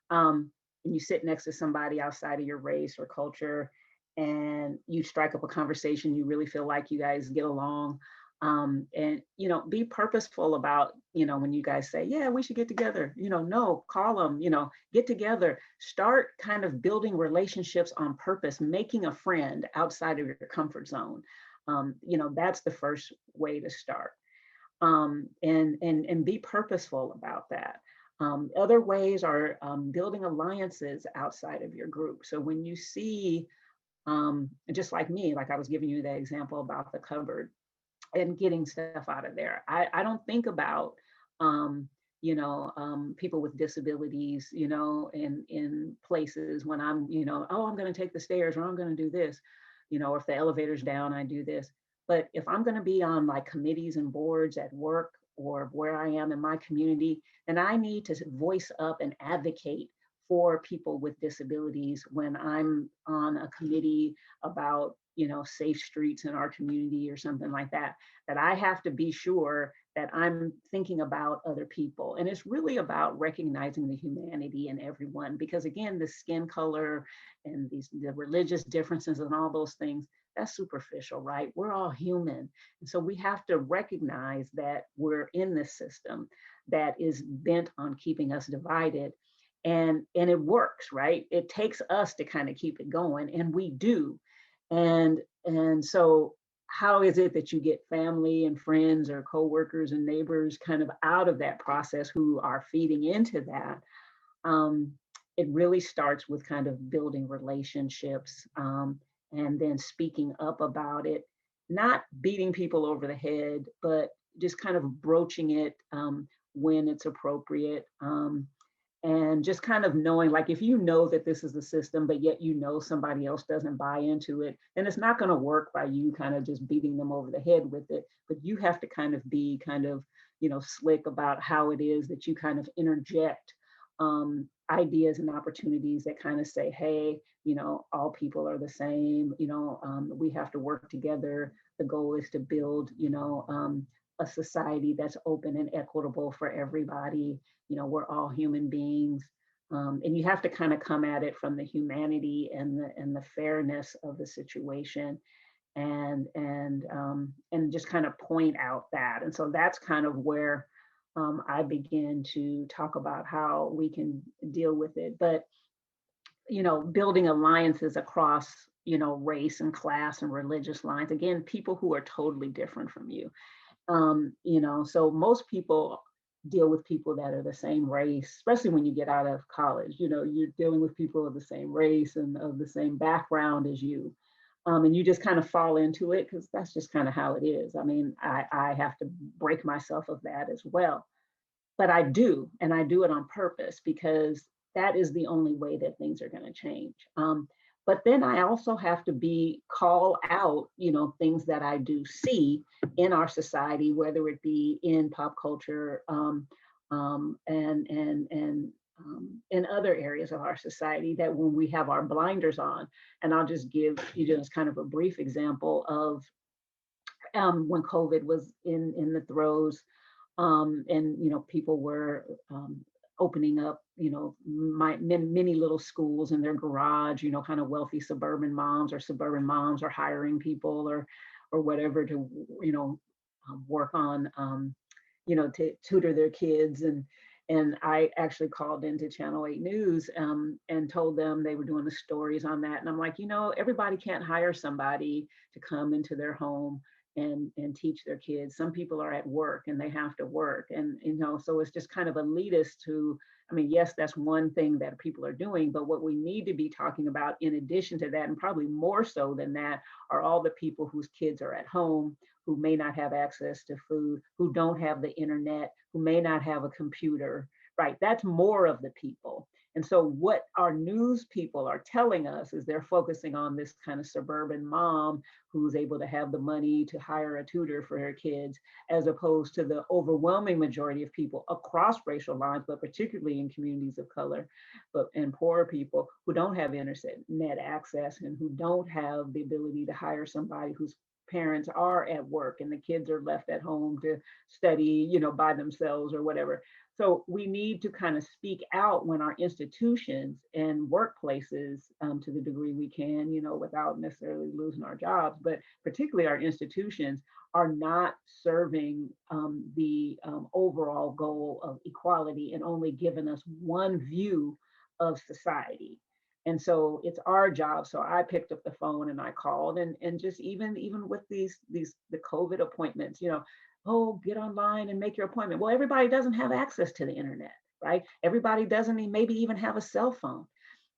and you sit next to somebody outside of your race or culture, and you strike up a conversation, you really feel like you guys get along, and, you know, be purposeful about, you know, when you guys say, yeah, we should get together, you know, no, call them, you know, get together, start kind of building relationships on purpose, making a friend outside of your comfort zone. You know, that's the first way to start. And be purposeful about that. Other ways are building alliances outside of your group. So when you see, just like me, like I was giving you the example about the cupboard and getting stuff out of there, I don't think about, people with disabilities, you know, in places when I'm, you know, oh, I'm going to take the stairs, or I'm going to do this, you know, or if the elevator's down, I do this. But if I'm going to be on like committees and boards at work or where I am in my community, then I need to voice up and advocate for people with disabilities when I'm on a committee about, you know, safe streets in our community or something like that, that I have to be sure that I'm thinking about other people. And it's really about recognizing the humanity in everyone, because again, the skin color and the religious differences and all those things, that's superficial, right? We're all human. And so we have to recognize that we're in this system that is bent on keeping us divided. And it works, right? It takes us to kind of keep it going, and we do. And so how is it that you get family and friends or coworkers and neighbors kind of out of that process who are feeding into that? um, it really starts with kind of building relationships, and then speaking up about it, not beating people over the head, but just kind of broaching it when it's appropriate. And just kind of knowing, like, if you know that this is the system, but yet you know somebody else doesn't buy into it, then it's not going to work by you kind of just beating them over the head with it. But you have to kind of be kind of, you know, slick about how it is that you kind of interject ideas and opportunities that kind of say, hey, you know, all people are the same, you know, we have to work together. The goal is to build, you know, a society that's open and equitable for everybody. You know, we're all human beings. And you have to kind of come at it from the humanity and the fairness of the situation, and just kind of point out that. And so that's kind of where I begin to talk about how we can deal with it. But, you know, building alliances across, you know, race and class and religious lines, again, people who are totally different from you. You know, so most people deal with people that are the same race, especially when you get out of college. You know, you're dealing with people of the same race and of the same background as you. And you just kind of fall into it because that's just kind of how it is. I mean, I have to break myself of that as well. But I do, and I do it on purpose because that is the only way that things are going to change. But then I also have to call out, things that I do see in our society, whether it be in pop culture and in other areas of our society, that when we have our blinders on. And I'll just give you just kind of a brief example of when COVID was in the throes, and people were opening up many little schools in their garage, kind of wealthy suburban moms are hiring people or whatever to work on to tutor their kids. And I actually called into Channel 8 News and told them they were doing the stories on that. And I'm like, everybody can't hire somebody to come into their home and teach their kids. Some people are at work and they have to work. And, so it's just kind of elitist to, I mean, yes, that's one thing that people are doing, but what we need to be talking about in addition to that, and probably more so than that, are all the people whose kids are at home, who may not have access to food, who don't have the internet, who may not have a computer, right? That's more of the people. And so what our news people are telling us is they're focusing on this kind of suburban mom who's able to have the money to hire a tutor for her kids, as opposed to the overwhelming majority of people across racial lines, but particularly in communities of color and poor people who don't have internet access and who don't have the ability to hire somebody whose parents are at work and the kids are left at home to study, by themselves or whatever. So we need to kind of speak out when our institutions and workplaces, to the degree we can, without necessarily losing our jobs, but particularly our institutions are not serving the overall goal of equality and only giving us one view of society. And so it's our job. So I picked up the phone and I called and just even with the COVID appointments, oh, get online and make your appointment. Well, everybody doesn't have access to the internet, right? Everybody doesn't maybe even have a cell phone.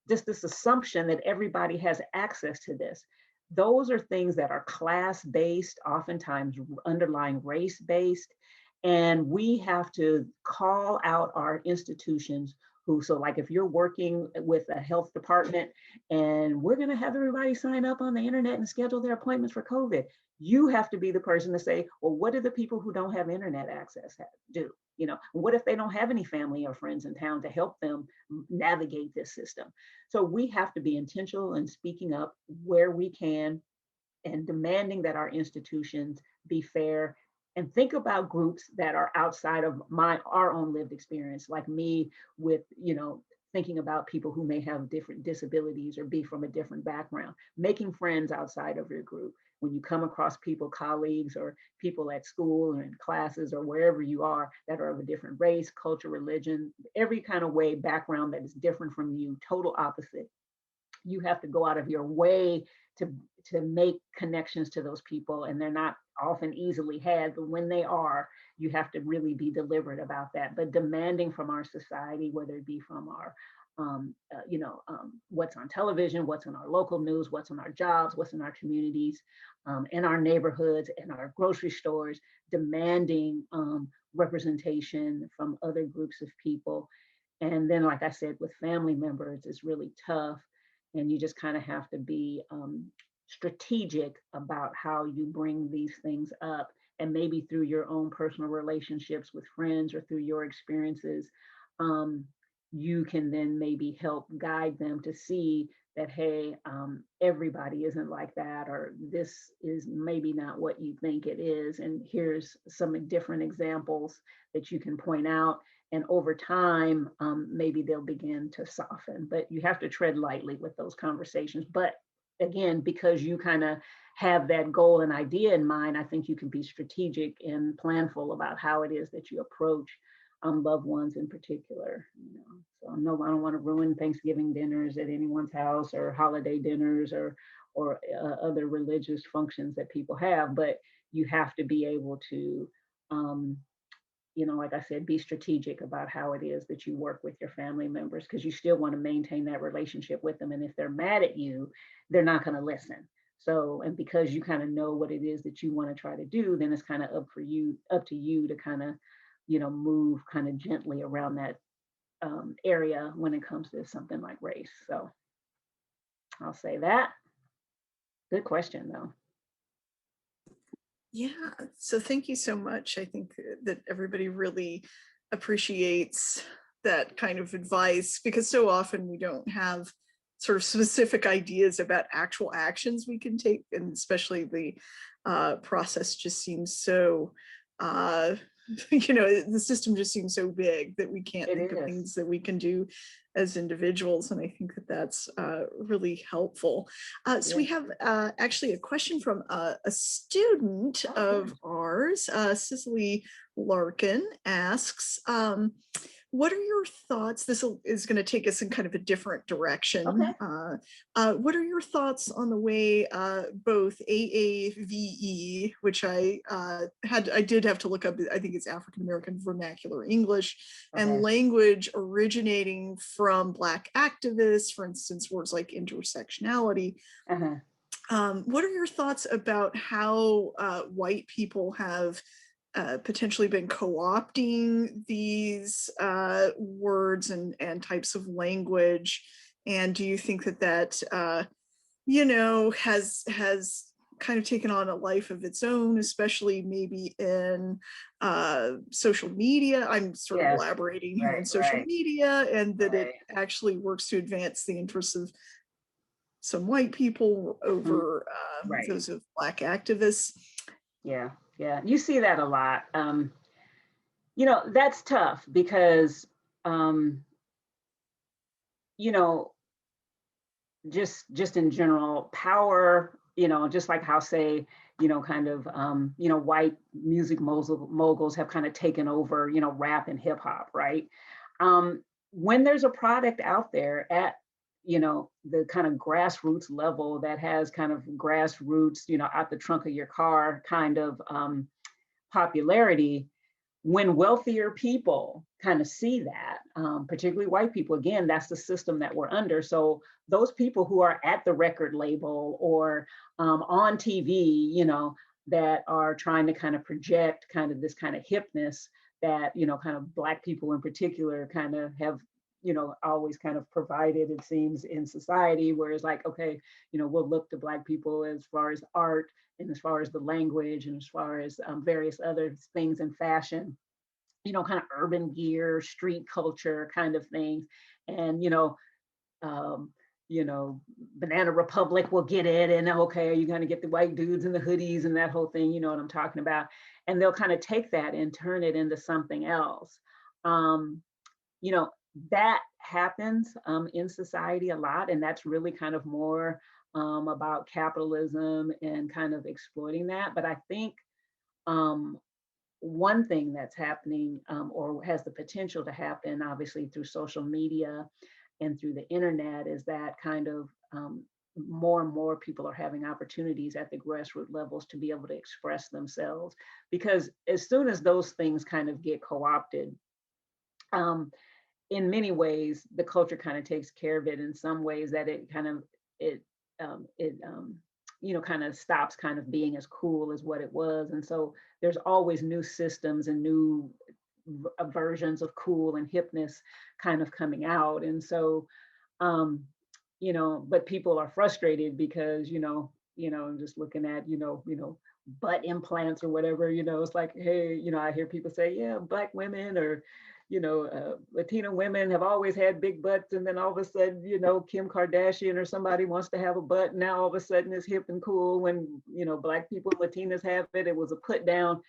Just this assumption that everybody has access to this. Those are things that are class-based, oftentimes underlying race-based. And we have to call out our institutions so like if you're working with a health department and we're going to have everybody sign up on the internet and schedule their appointments for COVID, you have to be the person to say, well, what do the people who don't have internet access do? What if they don't have any family or friends in town to help them navigate this system? So we have to be intentional in speaking up where we can and demanding that our institutions be fair, and think about groups that are outside of our own lived experience, like me with, thinking about people who may have different disabilities or be from a different background, making friends outside of your group. When you come across people, colleagues, or people at school or in classes or wherever you are that are of a different race, culture, religion, every kind of way, background that is different from you, total opposite, you have to go out of your way to make connections to those people, and they're not often easily had, but when they are, you have to really be deliberate about that, but demanding from our society, whether it be from our what's on television, what's in our local news, what's in our jobs, what's in our communities, in our neighborhoods, in our grocery stores, demanding representation from other groups of people. And then, like I said, with family members, it's really tough. And you just kind of have to be strategic about how you bring these things up. And maybe through your own personal relationships with friends or through your experiences, you can then maybe help guide them to see that, hey, everybody isn't like that, or this is maybe not what you think it is. And here's some different examples that you can point out. And over time, maybe they'll begin to soften, but you have to tread lightly with those conversations. But again, because you kind of have that goal and idea in mind, I think you can be strategic and planful about how it is that you approach loved ones in particular. So no, I don't want to ruin Thanksgiving dinners at anyone's house, or holiday dinners, or other religious functions that people have, but you have to be able to like I said, be strategic about how it is that you work with your family members, because you still want to maintain that relationship with them. And if they're mad at you, they're not going to listen. So, and because you kind of know what it is that you want to try to do, then it's kind of up to you to kind of, move kind of gently around that area when it comes to something like race. So I'll say that. Good question, though. Yeah, so thank you so much. I think that everybody really appreciates that kind of advice, because so often we don't have sort of specific ideas about actual actions we can take, and especially the process just seems so the system just seems so big that we can't It think of is. things that we can do as individuals, and I think that that's really helpful. So we have actually a question from a student of ours, Cicely Larkin asks, what are your thoughts? This is going to take us in kind of a different direction. Okay. What are your thoughts on the way both AAVE, which I did have to look up, I think it's African American Vernacular English, and language originating from Black activists, for instance, words like intersectionality. What are your thoughts about how white people have potentially been co-opting these words and types of language? And do you think that has kind of taken on a life of its own, especially maybe in social media? I'm sort of elaborating here on social media, and that it actually works to advance the interests of some white people over those of Black activists. Yeah, you see that a lot. That's tough because, just in general, power, just like how, say, kind of, white music moguls have kind of taken over, rap and hip hop, right? When there's a product out there at, the kind of grassroots level that has kind of grassroots, out the trunk of your car kind of popularity, when wealthier people kind of see that, particularly white people, again, that's the system that we're under. So those people who are at the record label or on TV, that are trying to kind of project kind of this kind of hipness that, kind of Black people in particular kind of have, always kind of provided, it seems, in society, where it's like, okay, we'll look to Black people as far as art and as far as the language and as far as various other things in fashion, kind of urban gear, street culture kind of things. And, Banana Republic will get it. And okay, are you going to get the white dudes in the hoodies and that whole thing? You know what I'm talking about? And they'll kind of take that and turn it into something else. That happens in society a lot. And that's really kind of more about capitalism and kind of exploiting that. But I think one thing that's happening or has the potential to happen, obviously through social media and through the internet, is that kind of more and more people are having opportunities at the grassroots levels to be able to express themselves. Because as soon as those things kind of get co-opted, in many ways, the culture kind of takes care of it. In some ways, that it kind of kind of stops kind of being as cool as what it was. And so there's always new systems and new versions of cool and hipness kind of coming out. And so, but people are frustrated because, just looking at, butt implants or whatever, it's like, hey, I hear people say, yeah, Black women or, Latina women have always had big butts, and then all of a sudden, Kim Kardashian or somebody wants to have a butt, and now all of a sudden it's hip and cool. When Black people, Latinas have it, it was a put down.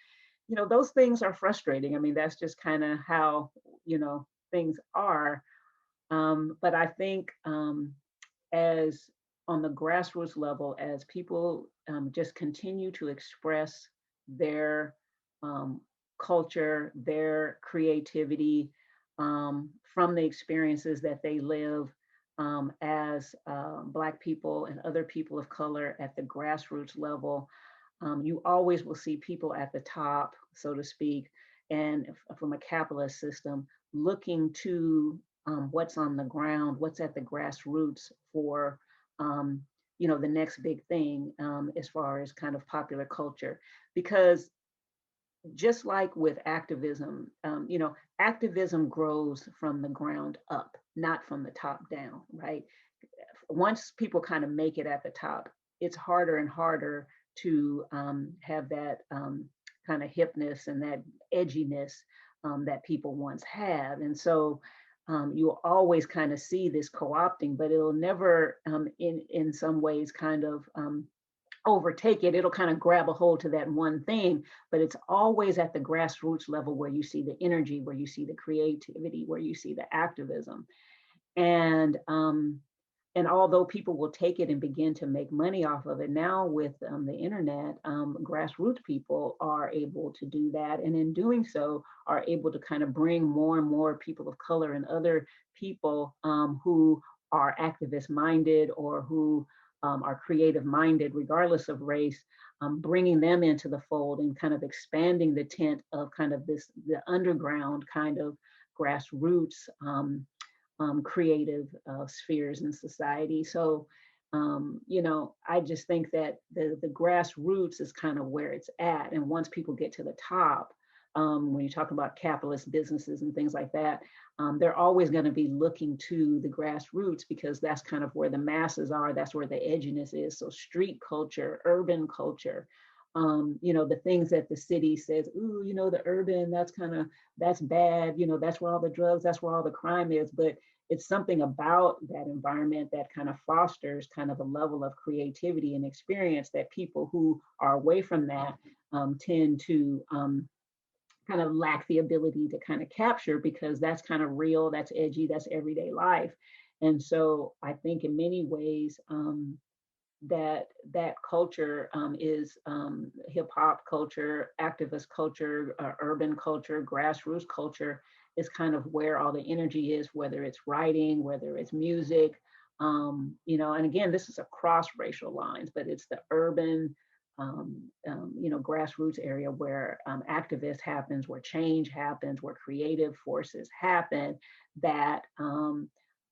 Those things are frustrating. I mean, that's just kind of how things are. But I think as on the grassroots level, as people just continue to express their culture, their creativity from the experiences that they live as Black people and other people of color at the grassroots level, you always will see people at the top, so to speak, and from a capitalist system, looking to what's on the ground, what's at the grassroots for the next big thing as far as kind of popular culture. Because just like with activism, activism grows from the ground up, not from the top down, right? Once people kind of make it at the top, it's harder and harder to have that kind of hipness and that edginess that people once had. And so you'll always kind of see this co-opting, but it'll never in some ways kind of overtake it. It'll kind of grab a hold to that one thing, but it's always at the grassroots level where you see the energy, where you see the creativity, where you see the activism. And although people will take it and begin to make money off of it now with the internet, grassroots people are able to do that, and in doing so are able to kind of bring more and more people of color and other people who are activist minded or who are creative minded, regardless of race, bringing them into the fold and kind of expanding the tent of kind of the underground kind of grassroots creative spheres in society. So, I just think that the grassroots is kind of where it's at. And once people get to the top, when you talk about capitalist businesses and things like that, they're always going to be looking to the grassroots because that's kind of where the masses are. That's where the edginess is. So street culture, urban culture, the things that the city says, ooh, the urban, that's bad, that's where all the drugs, that's where all the crime is. But it's something about that environment that kind of fosters kind of a level of creativity and experience that people who are away from that tend to kind of lack the ability to kind of capture, because that's kind of real, that's edgy, that's everyday life. And so I think in many ways, that culture is hip hop culture, activist culture, urban culture, grassroots culture is kind of where all the energy is, whether it's writing, whether it's music, and again, this is across racial lines, but it's the urban, grassroots area where activist happens, where change happens, where creative forces happen, that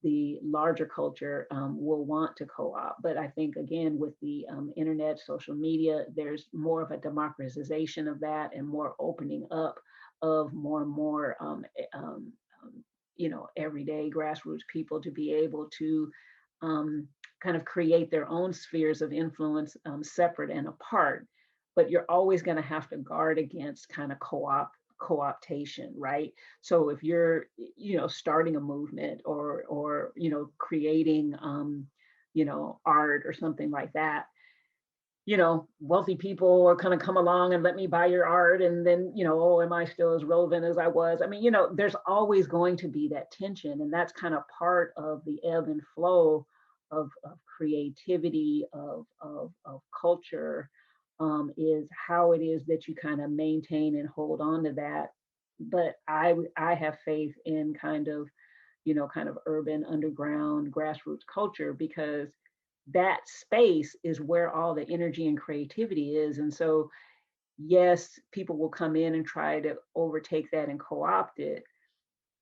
the larger culture will want to co-op. But I think, again, with the internet, social media, there's more of a democratization of that and more opening up of more and more, everyday grassroots people to be able to kind of create their own spheres of influence separate and apart. But you're always going to have to guard against kind of co-optation, right? So if you're starting a movement or creating art or something like that, wealthy people are going to come along and let me buy your art, and then oh, am I still as relevant as I was? I mean, there's always going to be that tension, and that's kind of part of the ebb and flow of creativity, of culture, is how it is that you kind of maintain and hold on to that. But I have faith in kind of urban underground grassroots culture, because that space is where all the energy and creativity is. And so yes, people will come in and try to overtake that and co-opt it,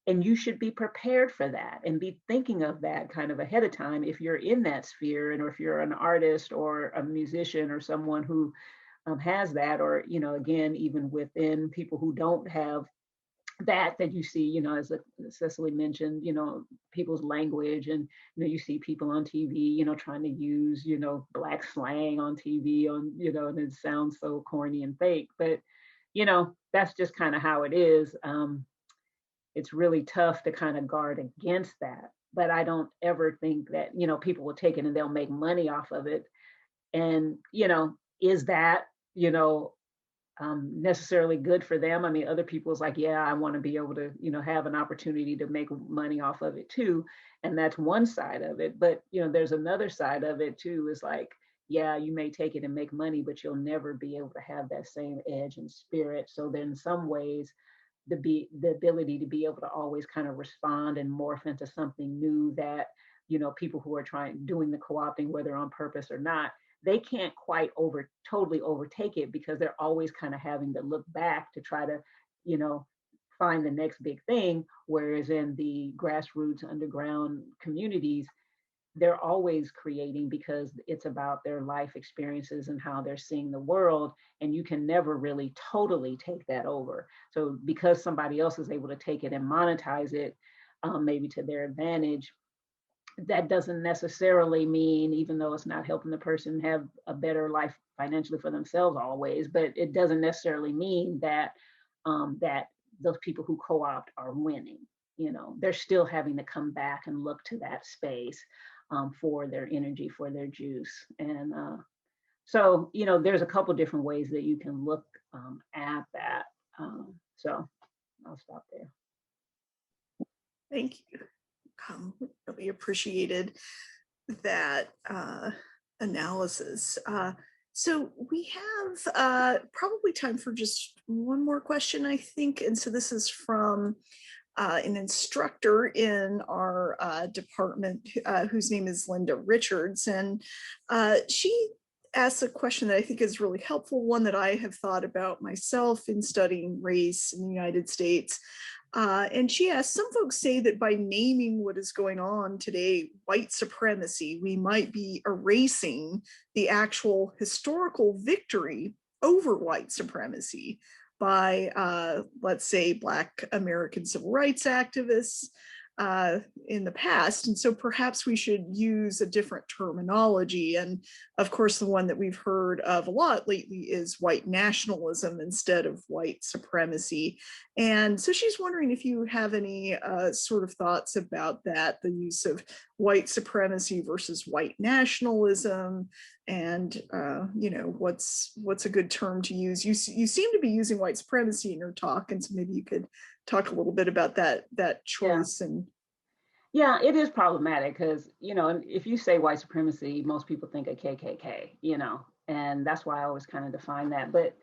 and you should be prepared for that and be thinking of that kind of ahead of time if you're in that sphere, and or if you're an artist or a musician or someone who has that, or again, even within people who don't have that you see, as Cecily mentioned, people's language, and you see people on TV, trying to use Black slang on TV, and it sounds so corny and fake, but that's just kind of how it is. It's really tough to kind of guard against that, but I don't ever think that people will take it and they'll make money off of it. And is that necessarily good for them? I mean, other people's like, yeah, I want to be able to have an opportunity to make money off of it too, and that's one side of it. But there's another side of it too, is like, yeah, you may take it and make money, but you'll never be able to have that same edge and spirit. So then in some ways, the ability to be able to always kind of respond and morph into something new that people who are doing the co-opting, whether on purpose or not, they can't quite totally overtake it, because they're always kind of having to look back to try to find the next big thing. Whereas in the grassroots underground communities, they're always creating because it's about their life experiences and how they're seeing the world. And you can never really totally take that over. So because somebody else is able to take it and monetize it, maybe to their advantage, that doesn't necessarily mean, even though it's not helping the person have a better life financially for themselves always, but it doesn't necessarily mean that that those people who co-opt are winning. They're still having to come back and look to that space for their energy, for their juice. And so, there's a couple different ways that you can look at that. So I'll stop there. Thank you. Really appreciated that analysis. So we have probably time for just one more question, I think. And so this is from an instructor in our department whose name is Linda Richards. And she asks a question that I think is really helpful, one that I have thought about myself in studying race in the United States. And she asks, some folks say that by naming what is going on today, white supremacy, we might be erasing the actual historical victory over white supremacy by, let's say, Black American civil rights activists in the past. And so perhaps we should use a different terminology. And of course, the one that we've heard of a lot lately is white nationalism instead of white supremacy. And so she's wondering if you have any sort of thoughts about that, the use of white supremacy versus white nationalism, and what's a good term to use. You seem to be using white supremacy in your talk, and so maybe you could talk a little bit about that choice. Yeah, it is problematic because, if you say white supremacy, most people think of KKK, and that's why I always kind of define that. But,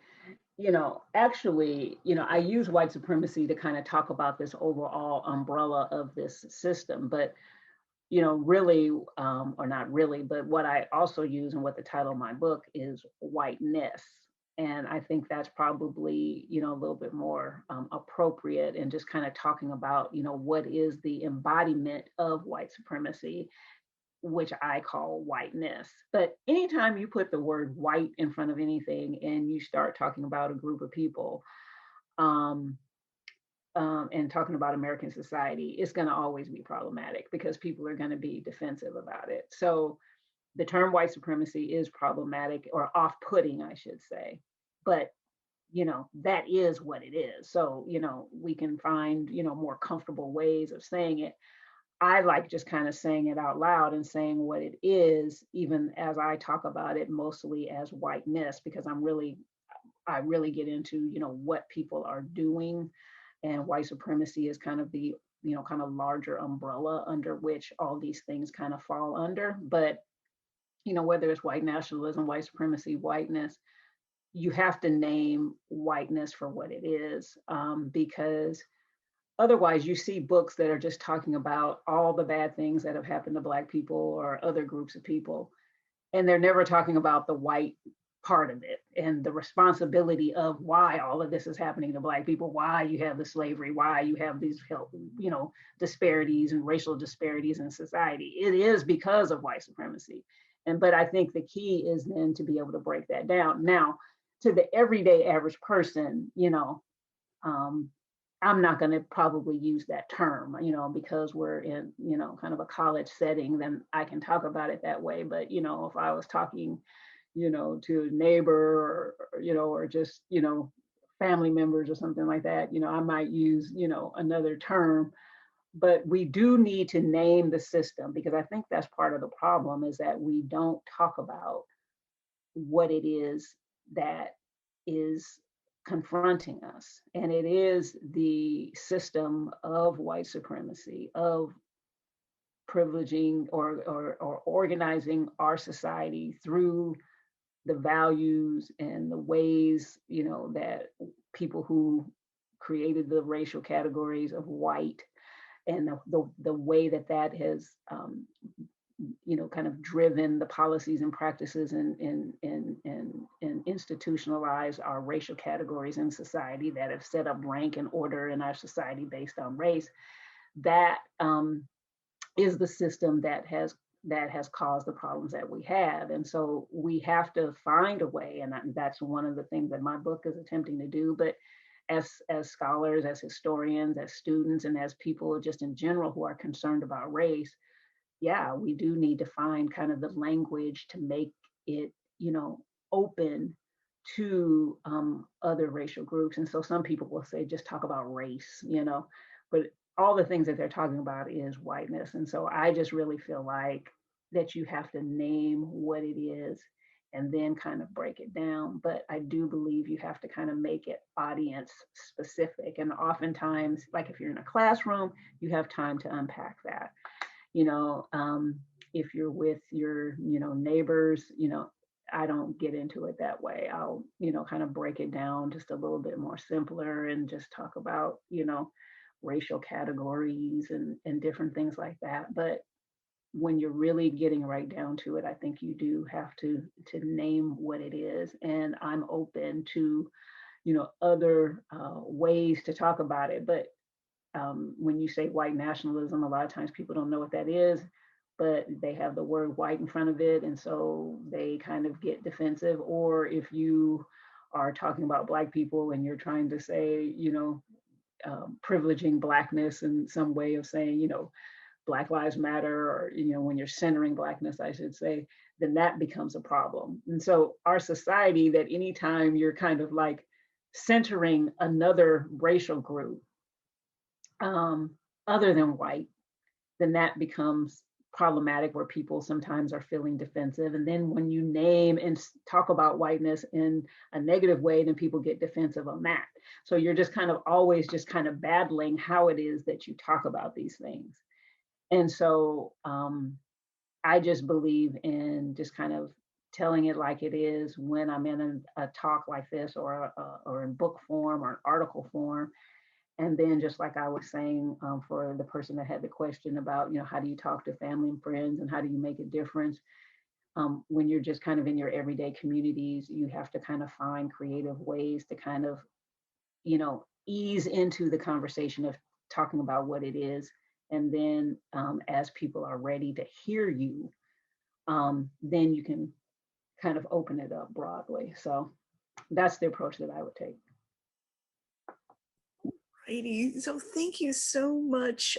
actually, I use white supremacy to kind of talk about this overall umbrella of this system. But, really, or not really, but what I also use and what the title of my book is whiteness. And I think that's probably, a little bit more appropriate, and just kind of talking about, what is the embodiment of white supremacy, which I call whiteness. But anytime you put the word white in front of anything and you start talking about a group of people and talking about American society, it's going to always be problematic because people are going to be defensive about it. So the term white supremacy is problematic, or off-putting, I should say. But, that is what it is. So, we can find, more comfortable ways of saying it. I like just kind of saying it out loud and saying what it is, even as I talk about it mostly as whiteness, because I really get into, what people are doing. And white supremacy is kind of the, kind of larger umbrella under which all these things kind of fall under. But, whether it's white nationalism, white supremacy, whiteness, you have to name whiteness for what it is, because otherwise you see books that are just talking about all the bad things that have happened to Black people or other groups of people, and they're never talking about the white part of it and the responsibility of why all of this is happening to Black people, why you have the slavery, why you have these health, disparities and racial disparities in society. It is because of white supremacy. But I think the key is then to be able to break that down. Now, to the everyday average person, I'm not going to probably use that term, because we're in, kind of a college setting, then I can talk about it that way. But, if I was talking, to a neighbor or just, family members or something like that, I might use, another term. But we do need to name the system, because I think that's part of the problem, is that we don't talk about what it is that is confronting us. And it is the system of white supremacy, of privileging or organizing our society through the values and the ways, that people who created the racial categories of white, and the way that has kind of driven the policies and practices and institutionalized our racial categories in society, that have set up rank and order in our society based on race. That is the system that has that has caused the problems that we have. And so we have to find a way, and that's one of the things that my book is attempting to do. But as scholars, as historians, as students, and as people just in general who are concerned about race, yeah, we do need to find kind of the language to make it, open to other racial groups. And so some people will say, just talk about race, but all the things that they're talking about is whiteness. And so I just really feel like that you have to name what it is and then kind of break it down. But I do believe you have to kind of make it audience specific. And oftentimes, like if you're in a classroom, you have time to unpack that. If you're with your, neighbors, I don't get into it that way. I'll, kind of break it down just a little bit more simpler and just talk about, racial categories and different things like that. But when you're really getting right down to it, I think you do have to name what it is. And I'm open to, other ways to talk about it. But when you say white nationalism, a lot of times people don't know what that is, but they have the word white in front of it. And so they kind of get defensive. Or if you are talking about Black people and you're trying to say, privileging Blackness in some way of saying, Black Lives Matter, or, when you're centering Blackness, I should say, then that becomes a problem. And so our society, that anytime you're kind of like centering another racial group, other than white, then that becomes problematic, where people sometimes are feeling defensive. And then when you name and talk about whiteness in a negative way, then people get defensive on that. So you're just kind of always just kind of battling how it is that you talk about these things. And so I just believe in just kind of telling it like it is when I'm in a talk like this, or in book form or article form. And then, just like I was saying, for the person that had the question about, how do you talk to family and friends and how do you make a difference? When you're just kind of in your everyday communities, you have to kind of find creative ways to kind of, ease into the conversation of talking about what it is. And then as people are ready to hear you, then you can kind of open it up broadly. So that's the approach that I would take. Righty. So thank you so much,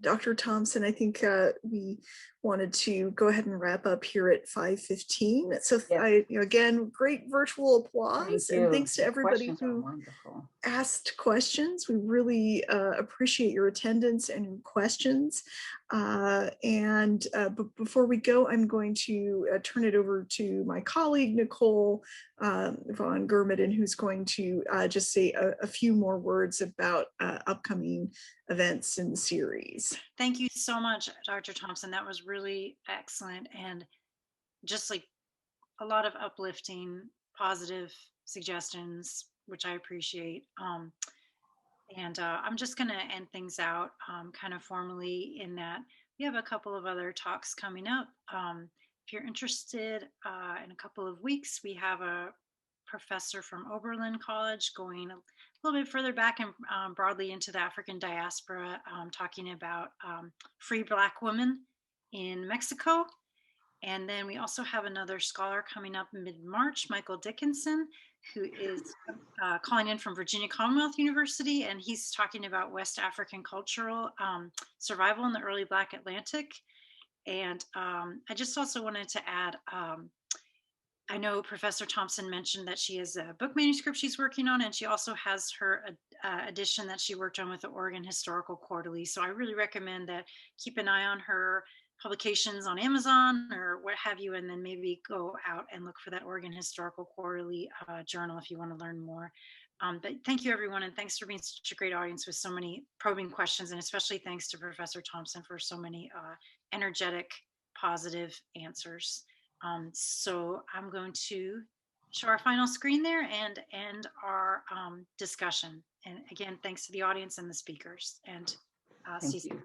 Dr. Thompson. I think we wanted to go ahead and wrap up here at 5:15. So Yes. again, great virtual applause. And thanks to everybody Questions who asked questions. We really appreciate your attendance and your questions. But before we go, I'm going to turn it over to my colleague, Nicole von Germeden, who's going to just say a few more words about upcoming events in the series. Thank you so much, Dr. Thompson. That was really excellent, and just like a lot of uplifting, positive suggestions, which I appreciate. I'm just going to end things out kind of formally, in that we have a couple of other talks coming up. If you're interested, in a couple of weeks, we have a professor from Oberlin College going a little bit further back and broadly into the African diaspora, talking about free Black women in Mexico. And then we also have another scholar coming up mid-March, Michael Dickinson, who is calling in from Virginia Commonwealth University, and he's talking about West African cultural survival in the early Black Atlantic. And I just also wanted to add, I know Professor Thompson mentioned that she has a book manuscript she's working on, and she also has her edition that she worked on with the Oregon Historical Quarterly. So I really recommend that keep an eye on her publications on Amazon or what have you, and then maybe go out and look for that Oregon Historical Quarterly journal if you want to learn more. But thank you, everyone, and thanks for being such a great audience with so many probing questions, and especially thanks to Professor Thompson for so many energetic, positive answers. So I'm going to show our final screen there and end our discussion. And again, thanks to the audience and the speakers. And see you.